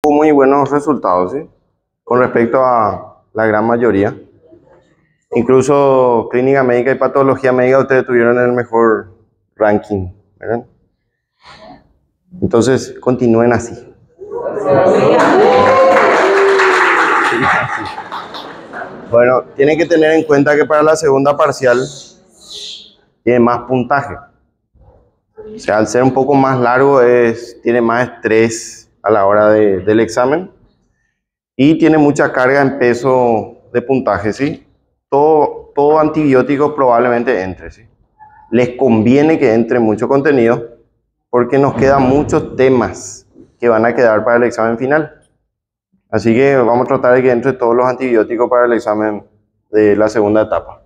Tuvo muy buenos resultados, ¿sí? Con respecto a la gran mayoría. Incluso clínica médica y patología médica ustedes tuvieron el mejor ranking, ¿verdad? Entonces, continúen así. Bueno, tienen que tener en cuenta que para la segunda parcial tiene más puntaje. O sea, al ser un poco más largo, tiene más estrés a la hora del examen y tiene mucha carga en peso de puntaje, ¿sí? Todo antibiótico probablemente entre, ¿sí? Les conviene que entre mucho contenido porque nos quedan muchos temas que van a quedar para el examen final. Así que vamos a tratar de que entre todos los antibióticos para el examen de la segunda etapa.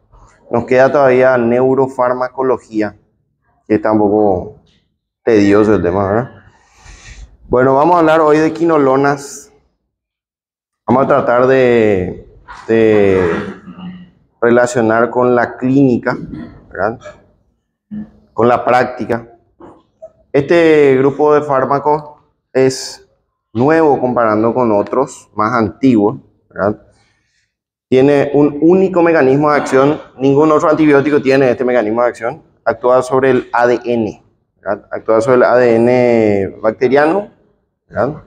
Nos queda todavía neurofarmacología, que está un poco tedioso el tema, ¿verdad? Bueno, vamos a hablar hoy de quinolonas. Vamos a tratar de relacionar con la clínica, ¿verdad? Con la práctica. Este grupo de fármacos es nuevo comparando con otros más antiguos, ¿verdad? Tiene un único mecanismo de acción, ningún otro antibiótico tiene este mecanismo de acción, actúa sobre el ADN, ¿verdad? Actúa sobre el ADN bacteriano, ¿verdad?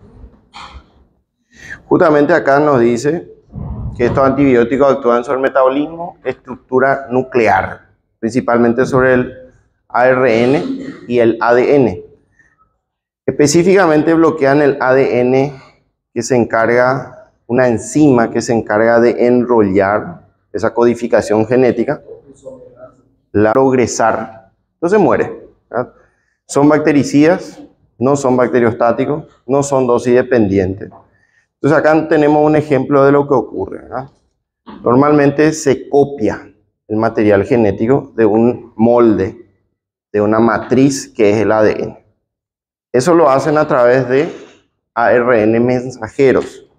Justamente acá nos dice que estos antibióticos actúan sobre el metabolismo, estructura nuclear, principalmente sobre el ARN y el ADN. Específicamente bloquean el ADN que se encarga, una enzima que se encarga de enrollar esa codificación genética, la progresar, entonces muere, ¿verdad? Son bactericidas, no son bacteriostáticos, no son dosis dependientes. Entonces acá tenemos un ejemplo de lo que ocurre, ¿verdad? Normalmente se copia el material genético de un molde, de una matriz que es el ADN. Eso lo hacen a través de ARN mensajeros,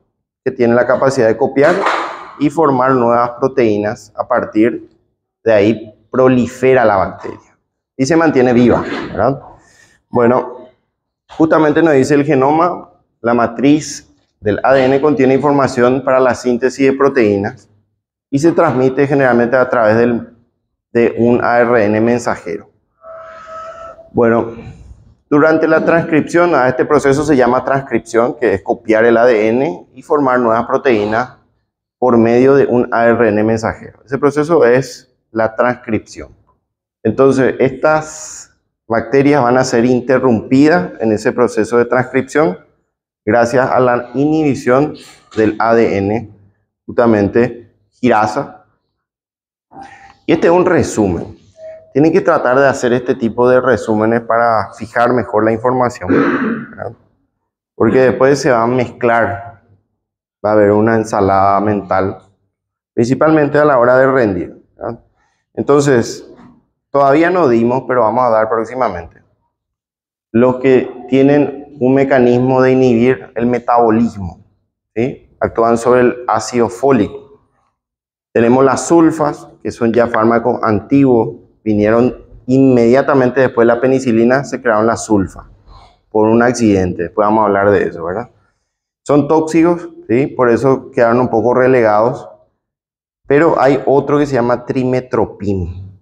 que tienen la capacidad de copiar y formar nuevas proteínas. A partir de ahí prolifera la bacteria y se mantiene viva, ¿verdad? Bueno, justamente nos dice el genoma, la matriz del ADN contiene información para la síntesis de proteínas y se transmite generalmente a través de un ARN mensajero. Bueno, durante la transcripción, a este proceso se llama transcripción, que es copiar el ADN y formar nuevas proteínas por medio de un ARN mensajero. Ese proceso es la transcripción. Entonces, estas bacterias van a ser interrumpidas en ese proceso de transcripción gracias a la inhibición del ADN, justamente girasa. Y este es un resumen. Tienen que tratar de hacer este tipo de resúmenes para fijar mejor la información, ¿verdad? Porque después se va a mezclar, va a haber una ensalada mental, principalmente a la hora de rendir, ¿verdad? Entonces, todavía no dimos, pero vamos a dar próximamente. Los que tienen un mecanismo de inhibir el metabolismo, ¿sí? Actúan sobre el ácido fólico. Tenemos las sulfas, que son ya fármacos antiguos, vinieron inmediatamente después de la penicilina, se crearon las sulfas por un accidente. Después vamos a hablar de eso, ¿verdad? Son tóxicos, ¿sí? Por eso quedaron un poco relegados. Pero hay otro que se llama trimetropin,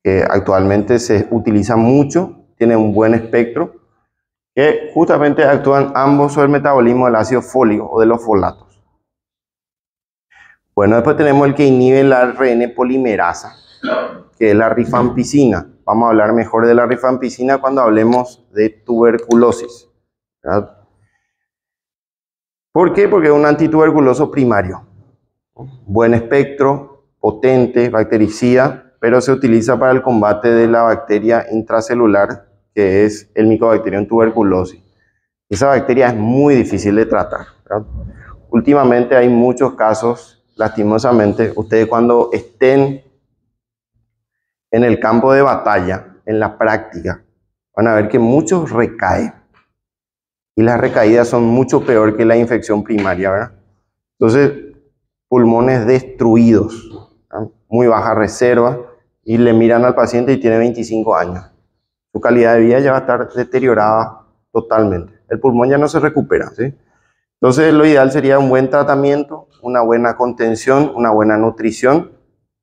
que actualmente se utiliza mucho, tiene un buen espectro, que justamente actúan ambos sobre el metabolismo del ácido fólico o de los folatos. Bueno, después tenemos el que inhibe la ARN polimerasa, que es la rifampicina. Vamos a hablar mejor de la rifampicina cuando hablemos de tuberculosis, ¿verdad? ¿Por qué? Porque es un antituberculoso primario. Buen espectro, potente, bactericida, pero se utiliza para el combate de la bacteria intracelular, que es el Mycobacterium tuberculosis. Esa bacteria es muy difícil de tratar, ¿verdad? Últimamente hay muchos casos, lastimosamente, ustedes cuando estén en el campo de batalla, en la práctica, van a ver que muchos recaen. Y las recaídas son mucho peor que la infección primaria, ¿verdad? Entonces, pulmones destruidos, ¿verdad? Muy baja reserva, y le miran al paciente y tiene 25 años. Su calidad de vida ya va a estar deteriorada totalmente. El pulmón ya no se recupera, ¿sí? Entonces, lo ideal sería un buen tratamiento, una buena contención, una buena nutrición,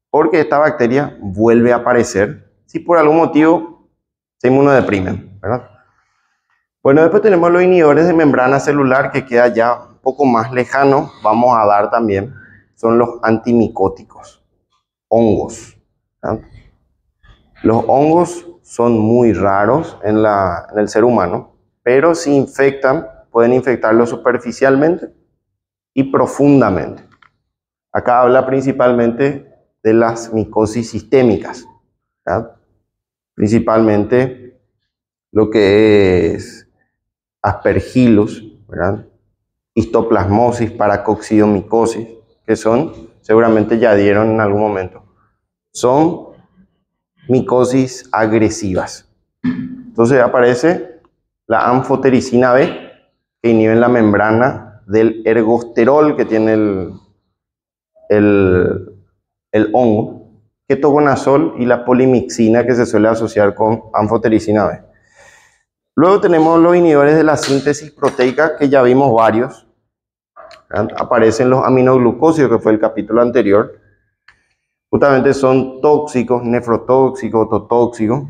porque esta bacteria vuelve a aparecer si por algún motivo se inmunodeprimen, ¿verdad? Bueno, después tenemos los inhibidores de membrana celular, que queda ya un poco más lejano. Vamos a dar también, son los antimicóticos, hongos, ¿verdad? Los hongos son muy raros en el ser humano, pero si infectan, pueden infectarlo superficialmente y profundamente. Acá habla principalmente de las micosis sistémicas, ¿verdad? Principalmente lo que es Aspergillus, ¿verdad? Histoplasmosis, paracoccidomicosis, que son, seguramente ya dieron en algún momento, son micosis agresivas. Entonces aparece la anfotericina B, que inhibe la membrana del ergosterol que tiene el hongo, ketoconazol y la polimixina, que se suele asociar con anfotericina B. Luego tenemos los inhibidores de la síntesis proteica, que ya vimos varios. Aparecen los aminoglucósidos, que fue el capítulo anterior. Justamente son tóxicos, nefrotóxicos, ototóxicos,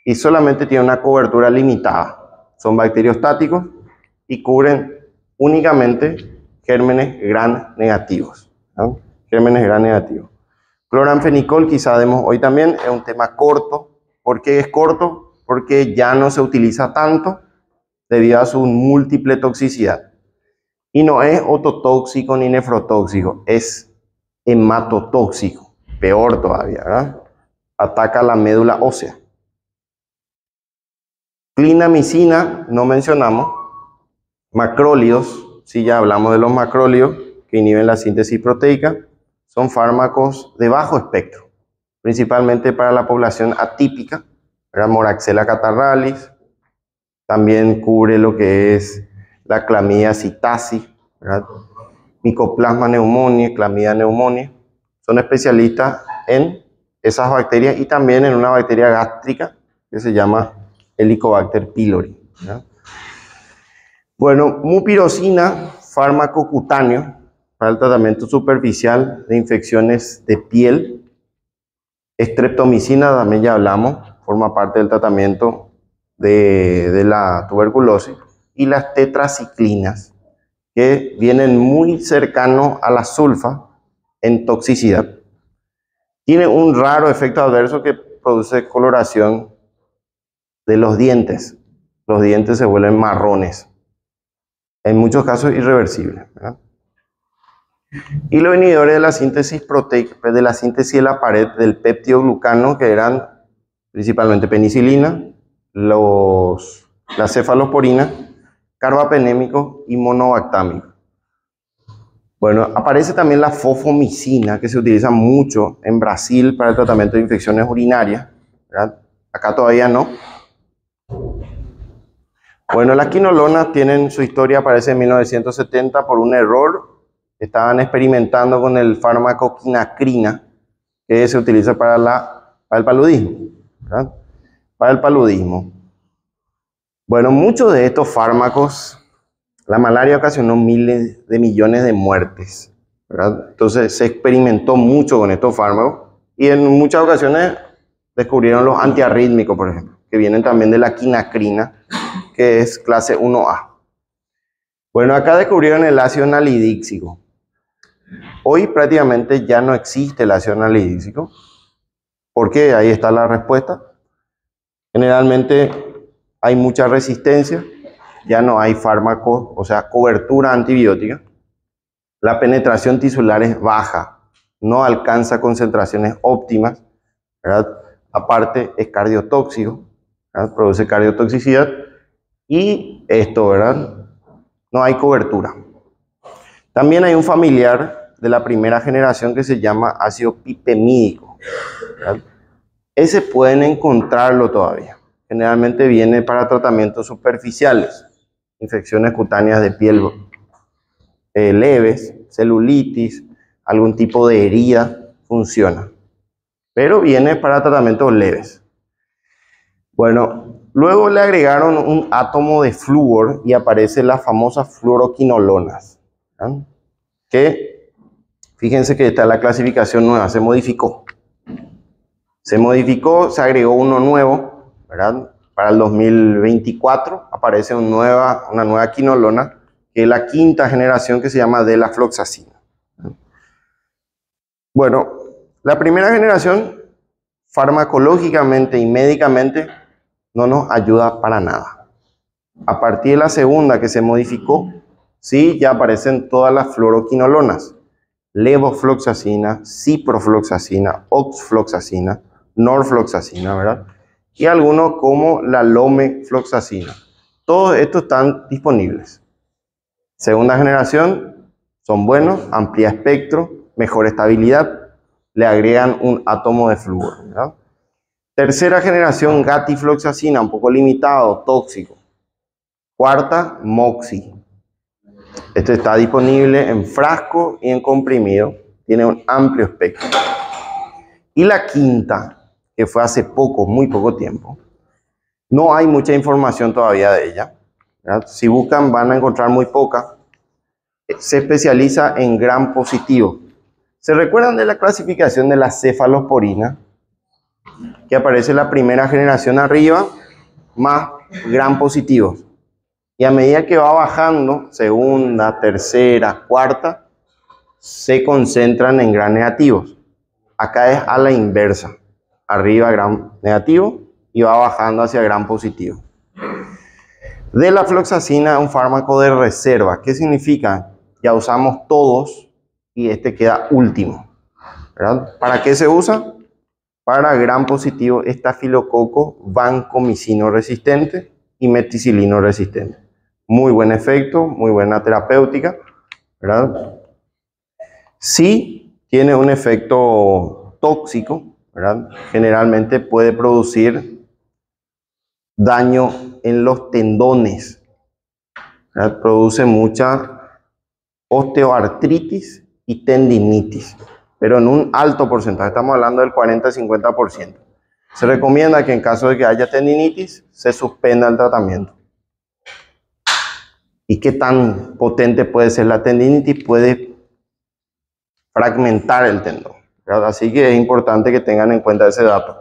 y solamente tienen una cobertura limitada. Son bacteriostáticos y cubren únicamente gérmenes gram negativos, ¿no? Gérmenes gram negativos. Cloranfenicol, quizá demos hoy también, es un tema corto. ¿Por qué es corto? Porque ya no se utiliza tanto debido a su múltiple toxicidad. Y no es ototóxico ni nefrotóxico, es hematotóxico, peor todavía, ¿verdad? Ataca la médula ósea. Clindamicina, no mencionamos. Macrólidos, sí, ya hablamos de los macrólidos, que inhiben la síntesis proteica. Son fármacos de bajo espectro, principalmente para la población atípica, ¿verdad? Moraxella catarrhalis, también cubre lo que es la clamidia psittaci, ¿verdad? Mycoplasma pneumoniae, clamidia pneumoniae. Son especialistas en esas bacterias y también en una bacteria gástrica que se llama Helicobacter pylori, ¿verdad? Bueno, mupirocina, fármaco cutáneo para el tratamiento superficial de infecciones de piel. Streptomicina, también ya hablamos, forma parte del tratamiento de la tuberculosis. Y las tetraciclinas, que vienen muy cercanos a la sulfa en toxicidad. Tiene un raro efecto adverso que produce coloración de los dientes. Los dientes se vuelven marrones. En muchos casos irreversible, ¿verdad? Y los inhibidores de la síntesis proteica, de la síntesis de la pared del peptidoglucano, que eran principalmente penicilina, la cefalosporina, carbapenémico y monobactámico. Bueno, aparece también la fofomicina, que se utiliza mucho en Brasil para el tratamiento de infecciones urinarias, ¿verdad? Acá todavía no. Bueno, las quinolonas tienen su historia, aparece en 1970 por un error. Estaban experimentando con el fármaco quinacrina, que se utiliza para el paludismo, ¿verdad? Para el paludismo. Bueno, muchos de estos fármacos, la malaria ocasionó miles de millones de muertes, ¿verdad? Entonces se experimentó mucho con estos fármacos y en muchas ocasiones descubrieron los antiarrítmicos, por ejemplo, que vienen también de la quinacrina, que es clase 1A. Bueno, acá descubrieron el ácido nalidíxico. Hoy prácticamente ya no existe el ácido nalidíxico. ¿Por qué? Ahí está la respuesta. Generalmente hay mucha resistencia, ya no hay fármacos, o sea, cobertura antibiótica. La penetración tisular es baja, no alcanza concentraciones óptimas, ¿verdad? Aparte es cardiotóxico, ¿verdad? Produce cardiotoxicidad y esto, ¿verdad? No hay cobertura. También hay un familiar de la primera generación que se llama ácido pipemídico, ¿verdad? Ese pueden encontrarlo todavía. Generalmente viene para tratamientos superficiales, infecciones cutáneas de piel leves, celulitis, algún tipo de herida, funciona. Pero viene para tratamientos leves. Bueno, Luego le agregaron un átomo de flúor y aparecen las famosas fluoroquinolonas, ¿verdad? Que, fíjense que está la clasificación nueva, se modificó. Se modificó, se agregó uno nuevo, ¿verdad? Para el 2024 aparece una nueva quinolona, que es la quinta generación, que se llama delafloxacina. Bueno, la primera generación, farmacológicamente y médicamente, no nos ayuda para nada. A partir de la segunda, que se modificó, sí, ya aparecen todas las fluoroquinolonas. Levofloxacina, ciprofloxacina, oxfloxacina, norfloxacina, ¿verdad? Y algunos como la lomefloxacina. Todos estos están disponibles. Segunda generación, son buenos, amplia espectro, mejor estabilidad, le agregan un átomo de flúor, ¿verdad? Tercera generación, gatifloxacina, un poco limitado, tóxico. Cuarta, moxi. Este está disponible en frasco y en comprimido, tiene un amplio espectro. Y la quinta, que fue hace poco, muy poco tiempo, no hay mucha información todavía de ella, ¿verdad? Si buscan van a encontrar muy poca. Se especializa en gram positivo. ¿Se recuerdan de la clasificación de la cefalosporina? Que aparece la primera generación arriba, más gram positivos. Y a medida que va bajando, segunda, tercera, cuarta, se concentran en gram negativos. Acá es a la inversa. Arriba gram negativo y va bajando hacia gram positivo. Delafloxacina es un fármaco de reserva. ¿Qué significa? Ya usamos todos y este queda último, ¿verdad? ¿Para qué se usa? Para gram positivo, estafilococo vancomicino resistente y meticilino resistente. Muy buen efecto, muy buena terapéutica, ¿verdad? Sí tiene un efecto tóxico, ¿verdad? Generalmente puede producir daño en los tendones, ¿verdad? Produce mucha osteoartritis y tendinitis, pero en un alto porcentaje, estamos hablando del 40-50%. Se recomienda que en caso de que haya tendinitis, se suspenda el tratamiento. ¿Y qué tan potente puede ser la tendinitis? Puede fragmentar el tendón, ¿verdad? Así que es importante que tengan en cuenta ese dato.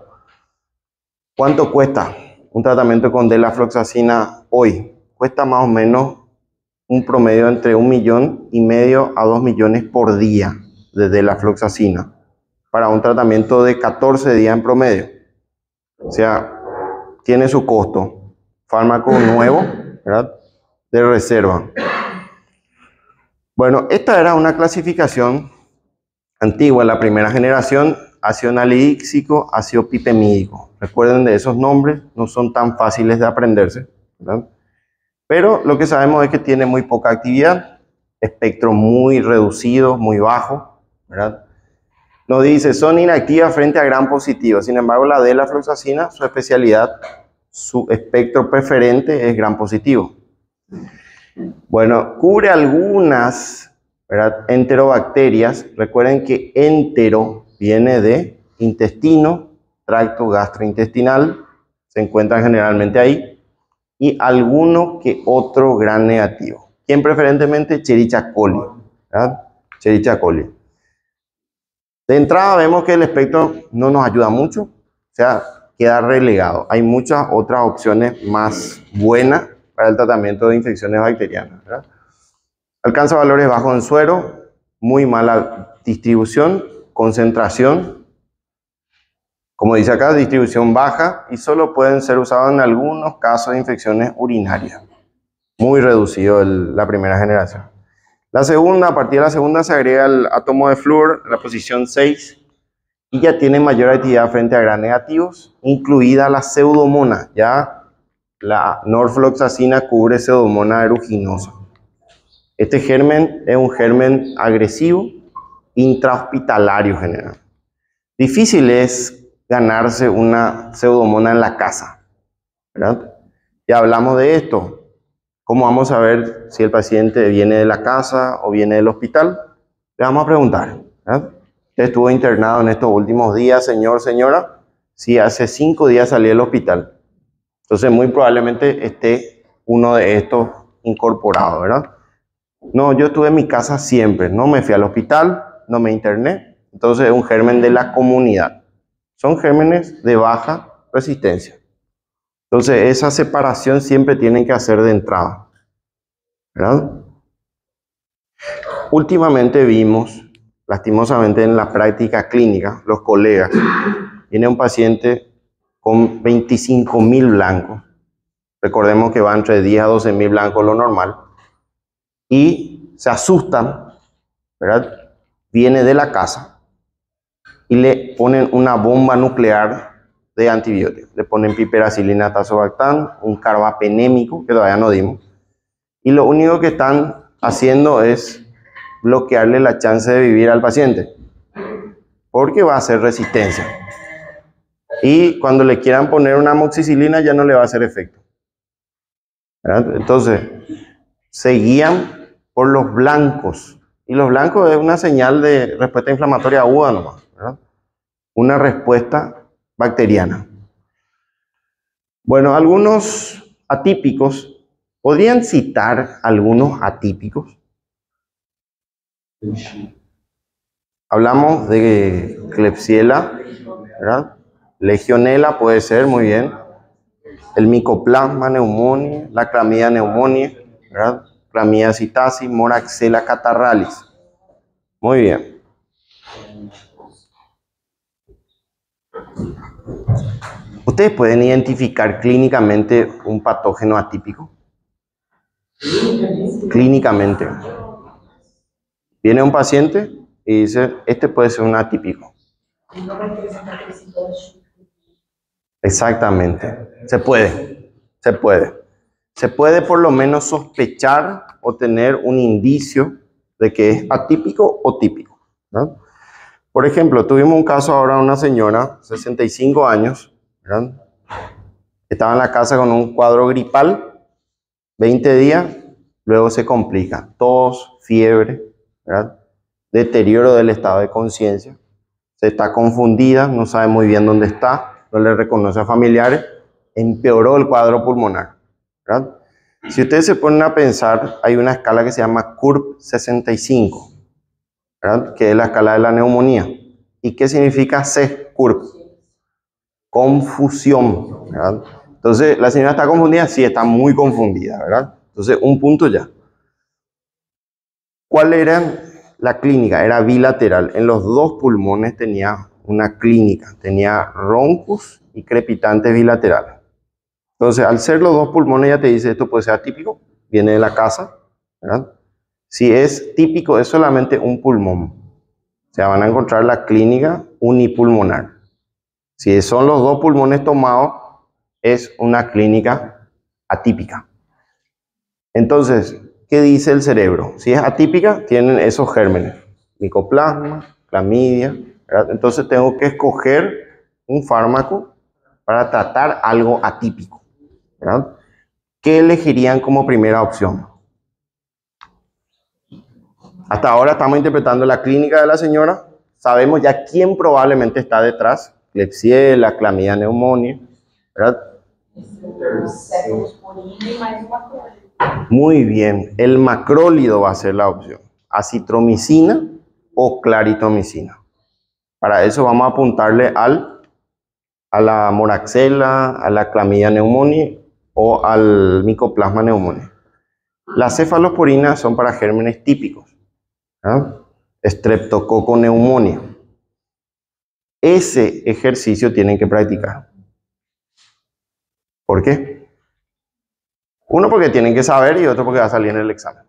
¿Cuánto cuesta un tratamiento con delafloxacina hoy? Cuesta más o menos un promedio entre 1,5 millones a 2 millones por día de delafloxacina para un tratamiento de 14 días en promedio. O sea, tiene su costo. Fármaco nuevo, ¿verdad? De reserva. Bueno, esta era una clasificación antigua, la primera generación, ácido nalidíxico, ácido pipemídico. Recuerden de esos nombres, no son tan fáciles de aprenderse, ¿verdad? Pero lo que sabemos es que tiene muy poca actividad, espectro muy reducido, muy bajo, ¿verdad? Nos dice, son inactivas frente a gram positivo. Sin embargo, la delafloxacina, su especialidad, su espectro preferente es gram positivo. Bueno, cubre algunas, ¿verdad?, enterobacterias. Recuerden que entero viene de intestino, tracto gastrointestinal, se encuentran generalmente ahí, y alguno que otro gram negativo. ¿Quién preferentemente? Escherichia coli, ¿verdad? Escherichia coli. De entrada vemos que el espectro no nos ayuda mucho, o sea, queda relegado. Hay muchas otras opciones más buenas para el tratamiento de infecciones bacterianas, ¿verdad? Alcanza valores bajos en suero, muy mala distribución, concentración, como dice acá, distribución baja, y solo pueden ser usados en algunos casos de infecciones urinarias. Muy reducido la primera generación. La segunda, a partir de la segunda se agrega el átomo de flúor, la posición 6, y ya tiene mayor actividad frente a gram negativos, incluida la pseudomonas. Ya la norfloxacina cubre pseudomonas aeruginosa. Este germen es un germen agresivo, intrahospitalario general. Difícil es ganarse una pseudomona en la casa, ¿verdad? Ya hablamos de esto. ¿Cómo vamos a ver si el paciente viene de la casa o viene del hospital? Le vamos a preguntar, ¿verdad? ¿Usted estuvo internado en estos últimos días, señor, señora? Si hace 5 días salí del hospital. Entonces, muy probablemente esté uno de estos incorporado, ¿verdad? No, yo estuve en mi casa siempre, no me fui al hospital, no me interné. Entonces, es un germen de la comunidad. Son gérmenes de baja resistencia. Entonces, esa separación siempre tienen que hacer de entrada, ¿verdad? Últimamente vimos, lastimosamente en la práctica clínica, los colegas, viene un paciente con 25.000 blancos. Recordemos que va entre 10 a 12.000 blancos lo normal. Y se asustan, ¿verdad? Viene de la casa y le ponen una bomba nuclear de antibióticos. Le ponen piperacilina, tazobactam, un carbapenémico, que todavía no dimos. Y lo único que están haciendo es bloquearle la chance de vivir al paciente, porque va a hacer resistencia. Y cuando le quieran poner una amoxicilina ya no le va a hacer efecto, ¿verdad? Entonces, se guían por los blancos. Y los blancos es una señal de respuesta inflamatoria aguda nomás, ¿verdad? Una respuesta bacteriana. Bueno, algunos atípicos, ¿podrían citar algunos atípicos? Hablamos de Klebsiella, ¿verdad? Legionella puede ser, muy bien. El Mycoplasma pneumoniae, la Clamidia pneumoniae, ¿verdad? Clamidia psittacis, Moraxella catarrhalis. Muy bien. ¿Ustedes pueden identificar clínicamente un patógeno atípico? Clínicamente. Viene un paciente y dice, este puede ser un atípico. Exactamente. Se puede. Se puede. Se puede por lo menos sospechar o tener un indicio de que es atípico o típico, ¿no? Por ejemplo, tuvimos un caso ahora de una señora, 65 años, ¿verdad? Estaba en la casa con un cuadro gripal, 20 días, luego se complica, tos, fiebre, ¿verdad? Deterioro del estado de conciencia, se está confundida, no sabe muy bien dónde está, no le reconoce a familiares, empeoró el cuadro pulmonar, ¿verdad? Si ustedes se ponen a pensar, hay una escala que se llama CURB 65, ¿verdad? Que es la escala de la neumonía. ¿Y qué significa C-CURB? Confusión, ¿verdad? Entonces, ¿la señora está confundida? Sí, está muy confundida, ¿verdad? Entonces, un punto ya. ¿Cuál era la clínica? Era bilateral. En los dos pulmones tenía una clínica. Tenía roncus y crepitantes bilaterales. Entonces, al ser los dos pulmones, ya te dice, esto puede ser atípico, viene de la casa, ¿verdad? Si es típico, es solamente un pulmón. O sea, van a encontrar la clínica unipulmonar. Si son los dos pulmones tomados, es una clínica atípica. Entonces, ¿qué dice el cerebro? Si es atípica, tienen esos gérmenes. Mycoplasma, clamidia, ¿verdad? Entonces tengo que escoger un fármaco para tratar algo atípico, ¿verdad? ¿Qué elegirían como primera opción? Hasta ahora estamos interpretando la clínica de la señora. Sabemos ya quién probablemente está detrás. Klebsiella, Clamidia pneumoniae, ¿verdad? Muy bien. El macrólido va a ser la opción. Acitromicina o claritomicina. Para eso vamos a apuntarle a la Moraxella, a la Clamidia pneumoniae o al Mycoplasma pneumoniae. Las cefalosporinas son para gérmenes típicos. Streptococo neumonía. Ese ejercicio tienen que practicar. ¿Por qué? Uno, porque tienen que saber, y otro porque va a salir en el examen.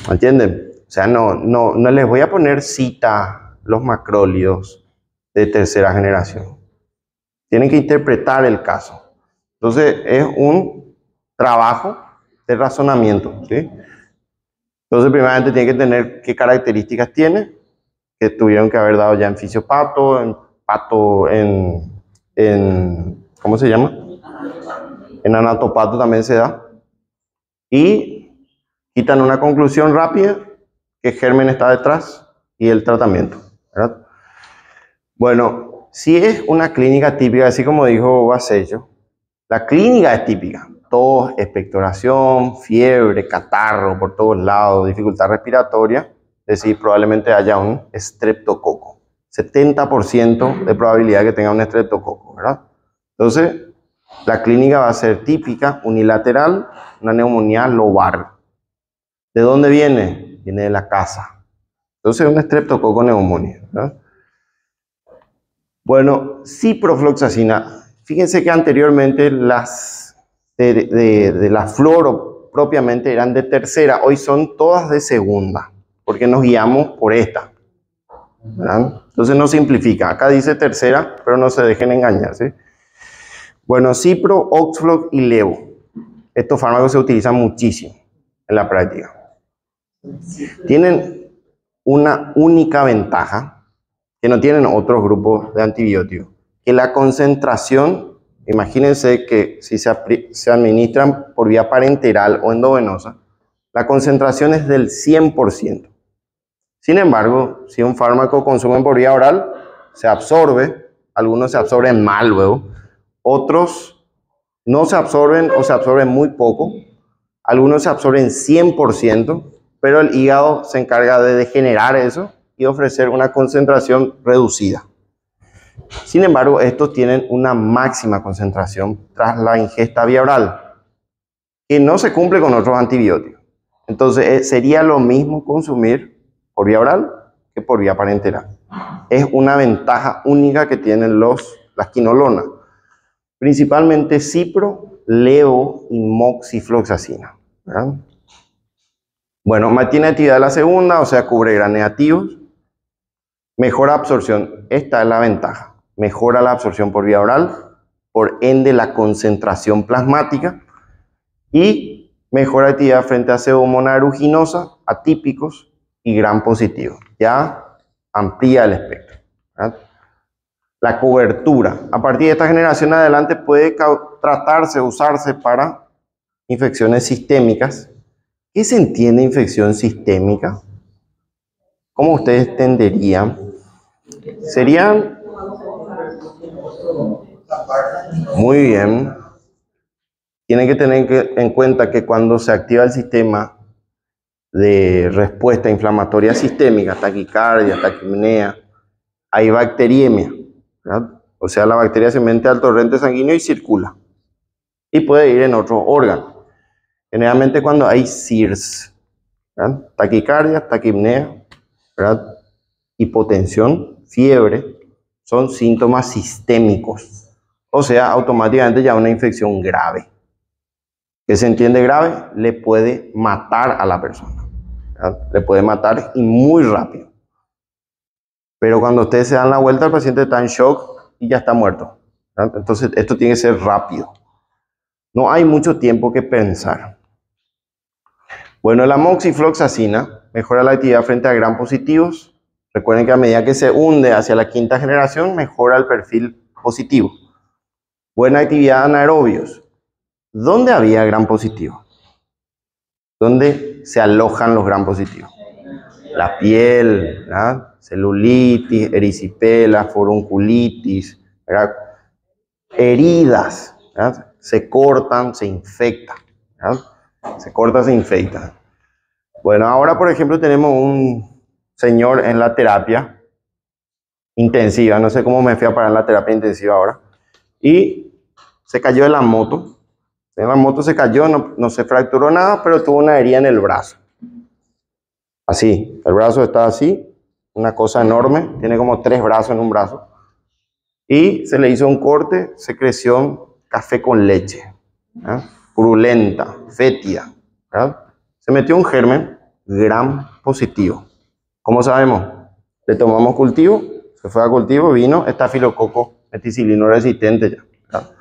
¿Entienden? O sea, no les voy a poner cita los macrólidos de tercera generación. Tienen que interpretar el caso. Entonces, es un trabajo de razonamiento, ¿sí? Entonces, primeramente tiene que tener qué características tiene, que tuvieron que haber dado ya en fisiopato, ¿cómo se llama? En anatopato también se da. Y quitan una conclusión rápida, que germen está detrás y el tratamiento, ¿verdad? Bueno, si es una clínica típica, así como dijo Basello, La clínica es típica. Tos, expectoración, fiebre, catarro por todos lados, dificultad respiratoria. Es decir, probablemente haya un estreptococo. 70% de probabilidad que tenga un estreptococo, ¿verdad? Entonces, la clínica va a ser típica, unilateral, una neumonía lobar. ¿De dónde viene? Viene de la casa. Entonces, un estreptococo neumonía, ¿verdad? Bueno, ciprofloxacina. Fíjense que anteriormente las de la flor propiamente eran de tercera, hoy son todas de segunda, porque nos guiamos por esta, ¿verdad? Entonces no simplifica. Acá dice tercera, pero no se dejen engañar, ¿sí? Bueno, Cipro, Oxflox y Levo. Estos fármacos se utilizan muchísimo en la práctica. Tienen una única ventaja que no tienen otros grupos de antibióticos, que la concentración, imagínense que si se administran por vía parenteral o endovenosa, la concentración es del 100%. Sin embargo, si un fármaco consumen por vía oral, se absorbe, algunos se absorben mal luego, otros no se absorben o se absorben muy poco, algunos se absorben 100%, pero el hígado se encarga de degenerar eso y ofrecer una concentración reducida. Sin embargo, estos tienen una máxima concentración tras la ingesta vía oral, que no se cumple con otros antibióticos. Entonces, sería lo mismo consumir por vía oral que por vía parenteral. Es una ventaja única que tienen las quinolonas, principalmente Cipro, Levo y moxifloxacina, ¿verdad? Bueno, mantiene actividad la segunda, o sea, cubre gram negativos. Mejora absorción, esta es la ventaja. Mejora la absorción por vía oral, por ende la concentración plasmática, y mejora actividad frente a Pseudomonas aeruginosa, atípicos y gram positivos. Ya amplía el espectro, ¿verdad? La cobertura. A partir de esta generación en adelante puede tratarse, usarse para infecciones sistémicas. ¿Qué se entiende infección sistémica? ¿Cómo ustedes entenderían? Serían... Muy bien. Tienen que tener en cuenta que cuando se activa el sistema de respuesta inflamatoria sistémica, taquicardia, taquipnea, hay bacteriemia, ¿verdad? O sea, la bacteria se mete al torrente sanguíneo y circula. Y puede ir en otro órgano. Generalmente cuando hay SIRS, ¿verdad? Taquicardia, taquipnea, ¿verdad? Hipotensión, fiebre, son síntomas sistémicos. O sea, automáticamente ya una infección grave. ¿Qué se entiende grave? Le puede matar a la persona, ¿verdad? Le puede matar y muy rápido. Pero cuando ustedes se dan la vuelta, el paciente está en shock y ya está muerto, ¿verdad? Entonces, esto tiene que ser rápido. No hay mucho tiempo que pensar. Bueno, la moxifloxacina mejora la actividad frente a gram positivos. Recuerden que a medida que se hunde hacia la quinta generación, mejora el perfil positivo. Buena actividad anaerobios. ¿Dónde había gram positivo? ¿Dónde se alojan los gram positivos? La piel, ¿verdad? Celulitis, erisipela, furunculitis, ¿verdad? Heridas, ¿verdad? Se cortan, se infectan, ¿verdad? Se corta, se infecta. Bueno, ahora por ejemplo tenemos un señor en la terapia intensiva, no sé cómo me fui a parar en la terapia intensiva ahora, y se cayó de la moto. En la moto se cayó, no se fracturó nada, pero tuvo una herida en el brazo. Así, el brazo está así, una cosa enorme, tiene como 3 brazos en un brazo. Y se le hizo un corte, secreción café con leche, ¿verdad? Purulenta, fétida, ¿verdad? Se metió un germen gram positivo. ¿Cómo sabemos? Le tomamos cultivo, se fue a cultivo, vino estafilococo meticilino resistente ya, ¿verdad?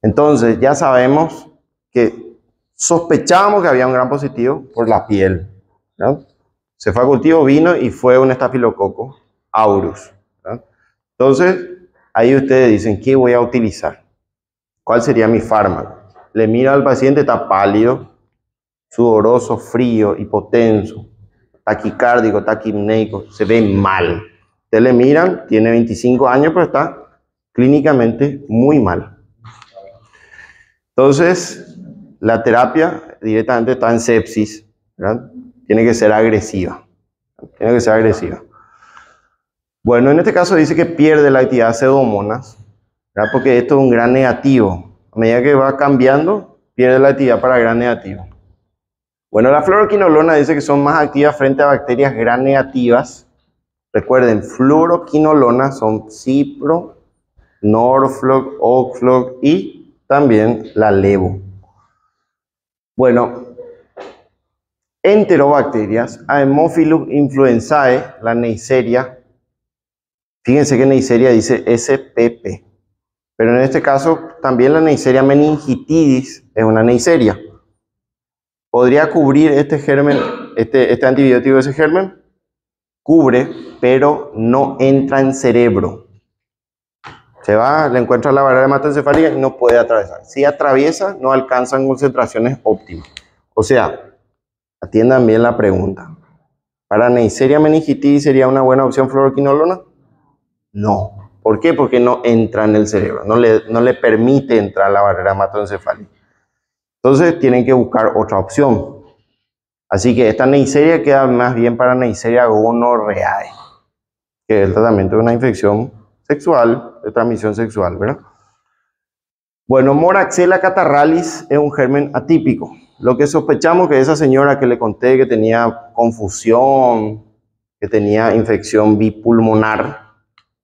Entonces ya sabemos que sospechábamos que había un gram positivo por la piel, ¿verdad? Se fue a cultivo, vino y fue un estafilococo aureus, ¿verdad? Entonces ahí ustedes dicen, ¿qué voy a utilizar? ¿Cuál sería mi fármaco? Le mira al paciente, está pálido, sudoroso, frío, hipotenso, taquicárdico, taquipneico, se ve mal. Ustedes le miran, tiene 25 años, pero está clínicamente muy mal. Entonces, la terapia directamente está en sepsis, ¿verdad? Tiene que ser agresiva. Tiene que ser agresiva. Bueno, en este caso dice que pierde la actividad de pseudomonas, ¿verdad? Porque esto es un gran negativo. A medida que va cambiando, pierde la actividad para gran negativo. Bueno, la fluoroquinolona dice que son más activas frente a bacterias gram negativas. Recuerden, fluoroquinolona son Cipro, Norflok, Oxflok y también la Levo. Bueno, enterobacterias, Haemophilus influenzae, la Neisseria. Fíjense que Neisseria dice SPP. Pero en este caso, también la Neisseria meningitidis es una Neisseria. ¿Podría cubrir este germen, este antibiótico ese germen? Cubre, pero no entra en cerebro. Se va, le encuentra la barrera hematoencefálica y no puede atravesar. Si atraviesa, no alcanzan concentraciones óptimas. O sea, atiendan bien la pregunta. ¿Para Neisseria meningitidis sería una buena opción fluoroquinolona? No. ¿Por qué? Porque no entra en el cerebro. No le permite entrar a la barrera hematoencefálica. Entonces tienen que buscar otra opción. Así que esta Neisseria queda más bien para Neisseria gonorrhoeae, que es el tratamiento de una infección sexual, de transmisión sexual, ¿verdad? Bueno, Moraxella catarrhalis es un germen atípico. Lo que sospechamos que esa señora que le conté que tenía confusión, que tenía infección bipulmonar,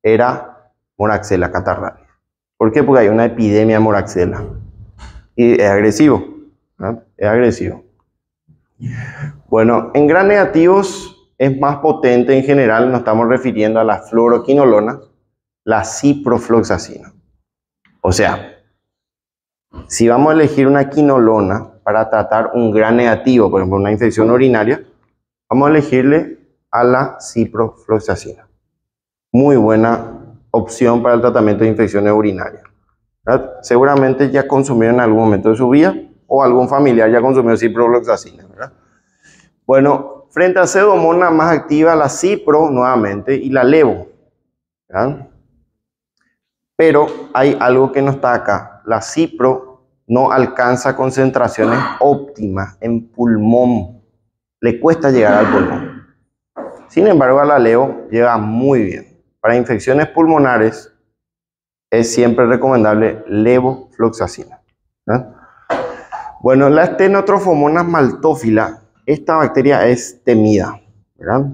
era Moraxella catarrhalis. ¿Por qué? Porque hay una epidemia de Moraxella. Y es agresivo, ¿verdad? Es agresivo. Bueno, en gram negativos es más potente en general, nos estamos refiriendo a la fluoroquinolona, la ciprofloxacina. O sea, si vamos a elegir una quinolona para tratar un gram negativo, por ejemplo una infección urinaria, vamos a elegirle a la ciprofloxacina. Muy buena opción para el tratamiento de infecciones urinarias, ¿verdad? Seguramente ya consumieron en algún momento de su vida o algún familiar ya consumió ciprofloxacina, ¿verdad? Bueno, frente a pseudomonas más activa la cipro nuevamente y la levo, ¿verdad? Pero hay algo que no está acá. La cipro no alcanza concentraciones óptimas en pulmón. Le cuesta llegar al pulmón. Sin embargo, a la levo llega muy bien. Para infecciones pulmonares es siempre recomendable levofloxacina, ¿verdad? Bueno, la Stenotrophomonas maltófila, esta bacteria es temida, ¿verdad?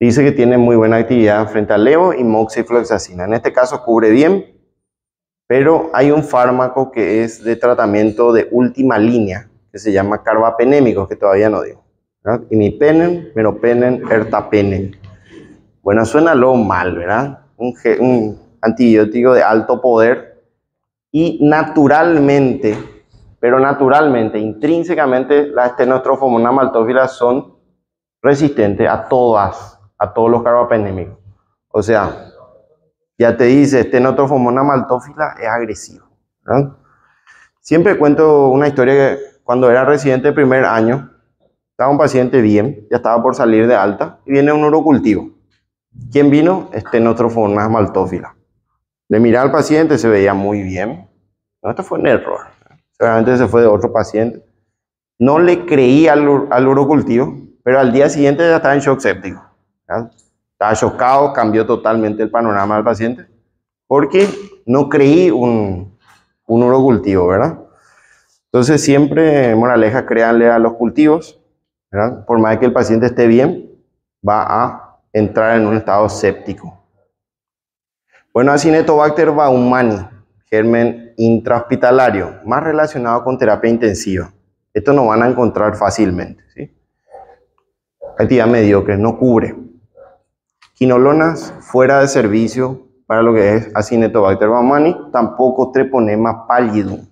Dice que tiene muy buena actividad frente a levo y moxifloxacina. En este caso cubre bien, pero hay un fármaco que es de tratamiento de última línea, que se llama carbapenémico, que todavía no digo, ¿verdad? Imipenem, meropenem, ertapenem. Bueno, suena lo mal, ¿verdad? Un antibiótico de alto poder y naturalmente, pero naturalmente, intrínsecamente, las Stenotrophomonas maltófilas son resistentes a todos los carbapenémicos. O sea, ya te dice, Stenotrophomonas maltófila es agresivo, ¿verdad? Siempre cuento una historia que cuando era residente de primer año, estaba un paciente bien, ya estaba por salir de alta, y viene un urocultivo. ¿Quién vino? Stenotrophomonas maltófila. Le miraba al paciente, se veía muy bien. No, esto fue un error. Seguramente se fue de otro paciente. No le creí al urocultivo, pero al día siguiente ya estaba en shock séptico, ¿verdad? Estaba chocado, cambió totalmente el panorama del paciente, porque no creí un urocultivo, ¿verdad? Entonces siempre, moraleja, créanle a los cultivos, ¿verdad? Por más que el paciente esté bien, va a entrar en un estado séptico. Bueno, Acinetobacter baumannii, germen intrahospitalario, más relacionado con terapia intensiva. Esto no van a encontrar fácilmente, ¿sí? Actividad mediocre, no cubre. Quinolonas fuera de servicio para lo que es Acinetobacter baumannii, tampoco Treponema pallidum,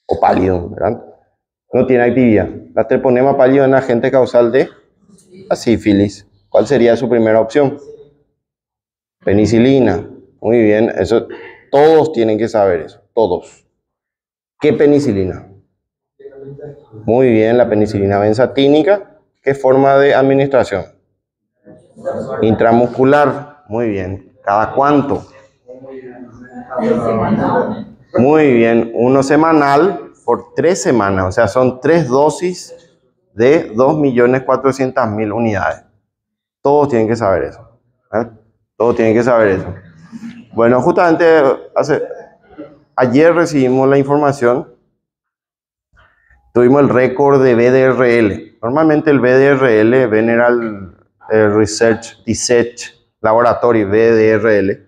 o pallidum, ¿verdad? No tiene actividad. La Treponema pallidum es un agente causal de la sífilis. ¿Cuál sería su primera opción? Penicilina. Muy bien, eso todos tienen que saber eso, todos. ¿Qué penicilina? Muy bien, la penicilina benzatínica. ¿Qué forma de administración? Intramuscular. Muy bien. ¿Cada cuánto? Muy bien, uno semanal por 3 semanas, o sea, son 3 dosis de 2.400.000 unidades. Todos tienen que saber eso. ¿Eh? Todos tienen que saber eso. Bueno, justamente ayer recibimos la información, tuvimos el récord de VDRL. Normalmente el VDRL, Veneral Research Laboratory, VDRL,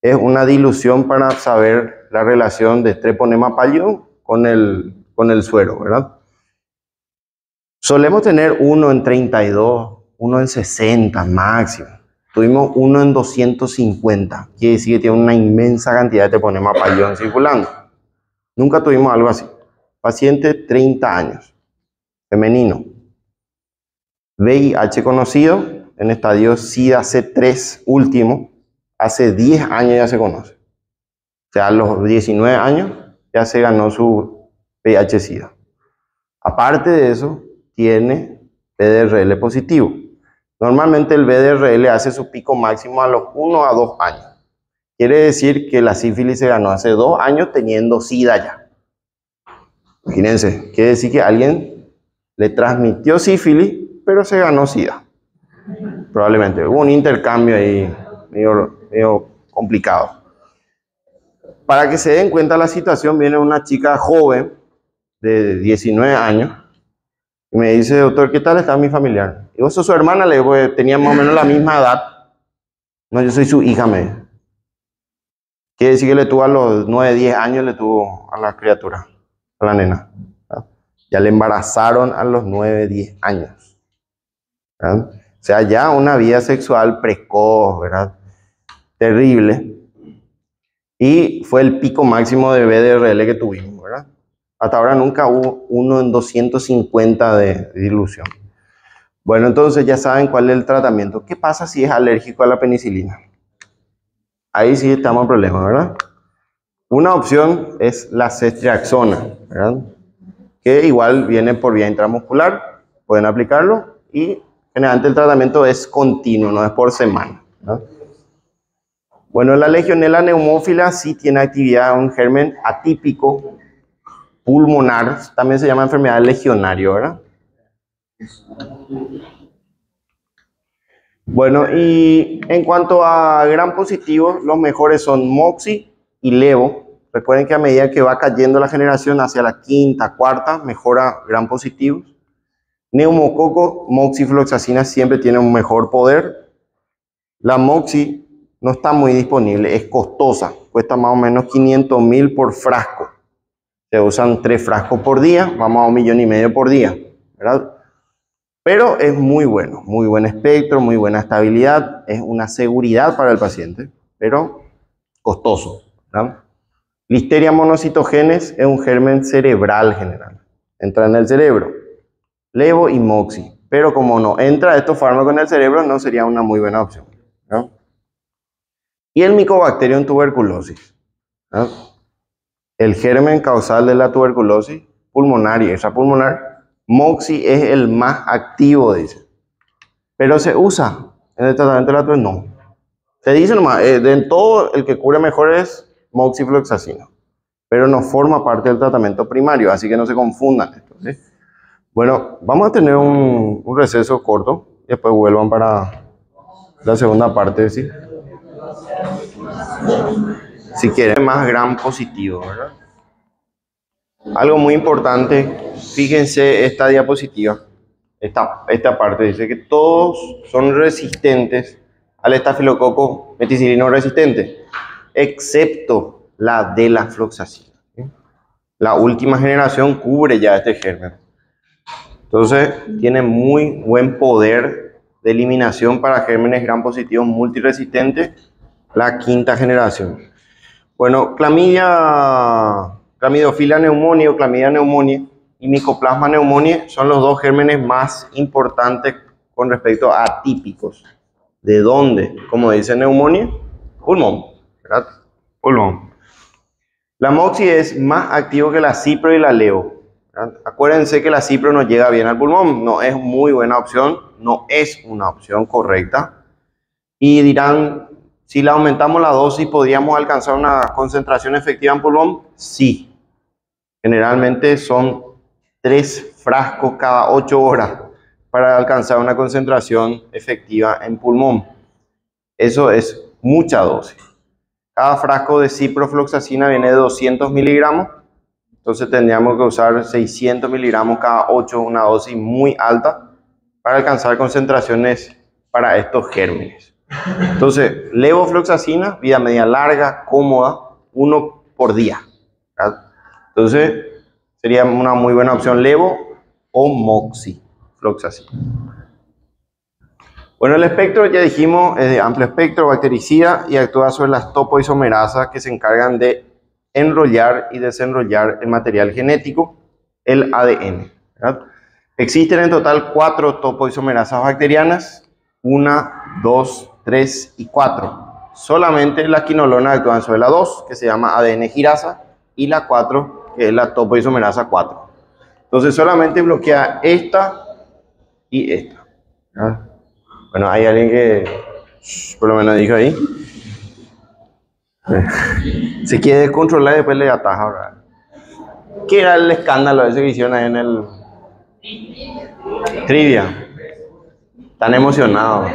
es una dilución para saber la relación de Treponema pallidum con el suero, ¿verdad? Solemos tener uno en 32, uno en 60 máximo. Tuvimos uno en 250. Quiere decir que tiene una inmensa cantidad de Treponema pallidum circulando. Nunca tuvimos algo así. Paciente 30 años, femenino. VIH conocido en estadio SIDA C3 último. Hace 10 años ya se conoce. O sea, a los 19 años ya se ganó su VIH-Sida. Aparte de eso, tiene VDRL positivo. Normalmente el VDRL hace su pico máximo a los 1 a 2 años. Quiere decir que la sífilis se ganó hace 2 años teniendo SIDA ya. Imagínense, quiere decir que alguien le transmitió sífilis, pero se ganó SIDA. Probablemente. Hubo un intercambio ahí medio complicado. Para que se den cuenta la situación, viene una chica joven de 19 años y me dice, doctor, ¿qué tal está mi familiar? Y vos sos su hermana, le digo, tenía más o menos la misma edad. No, yo soy su hija, me dice. Quiere decir que le tuvo a los 9, 10 años, le tuvo a la criatura, a la nena. ¿Verdad? Ya le embarazaron a los 9, 10 años. ¿Verdad? O sea, ya una vida sexual precoz, ¿verdad? Terrible. Y fue el pico máximo de VDRL que tuvimos, ¿verdad? Hasta ahora nunca hubo uno en 250 de dilución. Bueno, entonces ya saben cuál es el tratamiento. ¿Qué pasa si es alérgico a la penicilina? Ahí sí estamos en problemas, ¿verdad? Una opción es la ceftriaxona, ¿verdad? Que igual viene por vía intramuscular, pueden aplicarlo y generalmente el tratamiento es continuo, no es por semana, ¿verdad? Bueno, la Legionella pneumófila sí tiene actividad, un germen atípico pulmonar, también se llama enfermedad legionario, ¿verdad? Bueno, y en cuanto a gram positivos, los mejores son Moxi y Levo. Recuerden que a medida que va cayendo la generación hacia la quinta, cuarta, mejora gram positivos. Neumococo, moxifloxacina siempre tiene un mejor poder. La Moxi no está muy disponible, es costosa, cuesta más o menos 500.000 por frasco. Se usan 3 frascos por día, vamos a 1,5 millones por día, ¿verdad? Pero es muy bueno, muy buen espectro, muy buena estabilidad, es una seguridad para el paciente, pero costoso, ¿verdad? Listeria monocitogenes es un germen cerebral general, entra en el cerebro, Levo y Moxi, pero como no entra estos fármacos en el cerebro, no sería una muy buena opción, ¿verdad? Y el Mycobacterium tuberculosis, ¿verdad? El germen causal de la tuberculosis pulmonar y extrapulmonar, Moxi es el más activo, dice. Pero se usa en el tratamiento de la tuberculosis, no. Se dice nomás, de todo el que cura mejor es moxifloxacino, pero no forma parte del tratamiento primario, así que no se confundan esto, ¿sí? Bueno, vamos a tener un receso corto y después vuelvan para la segunda parte, ¿sí? Si quieren más gram positivo, ¿verdad? Algo muy importante, fíjense esta diapositiva, esta parte dice que todos son resistentes al estafilococo meticilino resistente, excepto la de la floxacina. ¿Sí? La última generación cubre ya este germen. Entonces, tiene muy buen poder de eliminación para gérmenes gram positivos multiresistentes, la quinta generación. Bueno, Clamidophila pneumoniae o Clamidia pneumoniae y Mycoplasma pneumoniae son los dos gérmenes más importantes con respecto a atípicos. ¿De dónde? Como dice neumonía, pulmón, ¿verdad? Pulmón. La Moxi es más activo que la Cipro y la Levo, ¿verdad? Acuérdense que la Cipro no llega bien al pulmón, no es muy buena opción, no es una opción correcta. Y dirán, Si le aumentamos la dosis, ¿podríamos alcanzar una concentración efectiva en pulmón? Sí. Generalmente son 3 frascos cada 8 horas para alcanzar una concentración efectiva en pulmón. Eso es mucha dosis. Cada frasco de ciprofloxacina viene de 200 miligramos. Entonces tendríamos que usar 600 miligramos cada 8, una dosis muy alta para alcanzar concentraciones para estos gérmenes. Entonces, levofloxacina, vida media larga, cómoda, 1 por día, ¿verdad? Entonces, sería una muy buena opción levo o moxifloxacina. Bueno, el espectro, ya dijimos, es de amplio espectro, bactericida y actúa sobre las topoisomerasas que se encargan de enrollar y desenrollar el material genético, el ADN, ¿verdad? Existen en total 4 topoisomerasas bacterianas, 1, 2, 3 y 4. Solamente las quinolonas actúan sobre la 2, que se llama ADN girasa, y la 4, que es la topoisomerasa 4. Entonces solamente bloquea esta y esta, ¿verdad? Bueno, hay alguien que por lo menos dijo ahí. Se quiere descontrolar y después le ataja, ¿verdad? ¿Qué era el escándalo ese que hicieron ahí en el trivia? Están emocionados.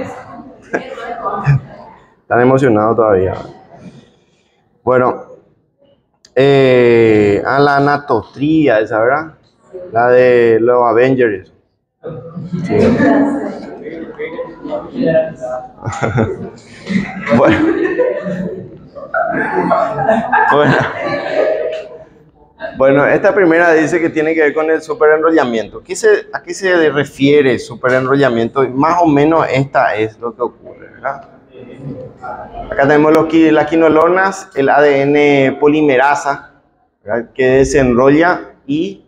Están emocionados todavía. Bueno, a la natotrivia esa, ¿verdad? La de los Avengers. Sí. Bueno, esta primera dice que tiene que ver con el superenrollamiento. ¿A qué se refiere superenrollamiento? Más o menos esta es lo que ocurre, ¿verdad? Acá tenemos las quinolonas, el ADN polimerasa, ¿verdad?, que desenrolla y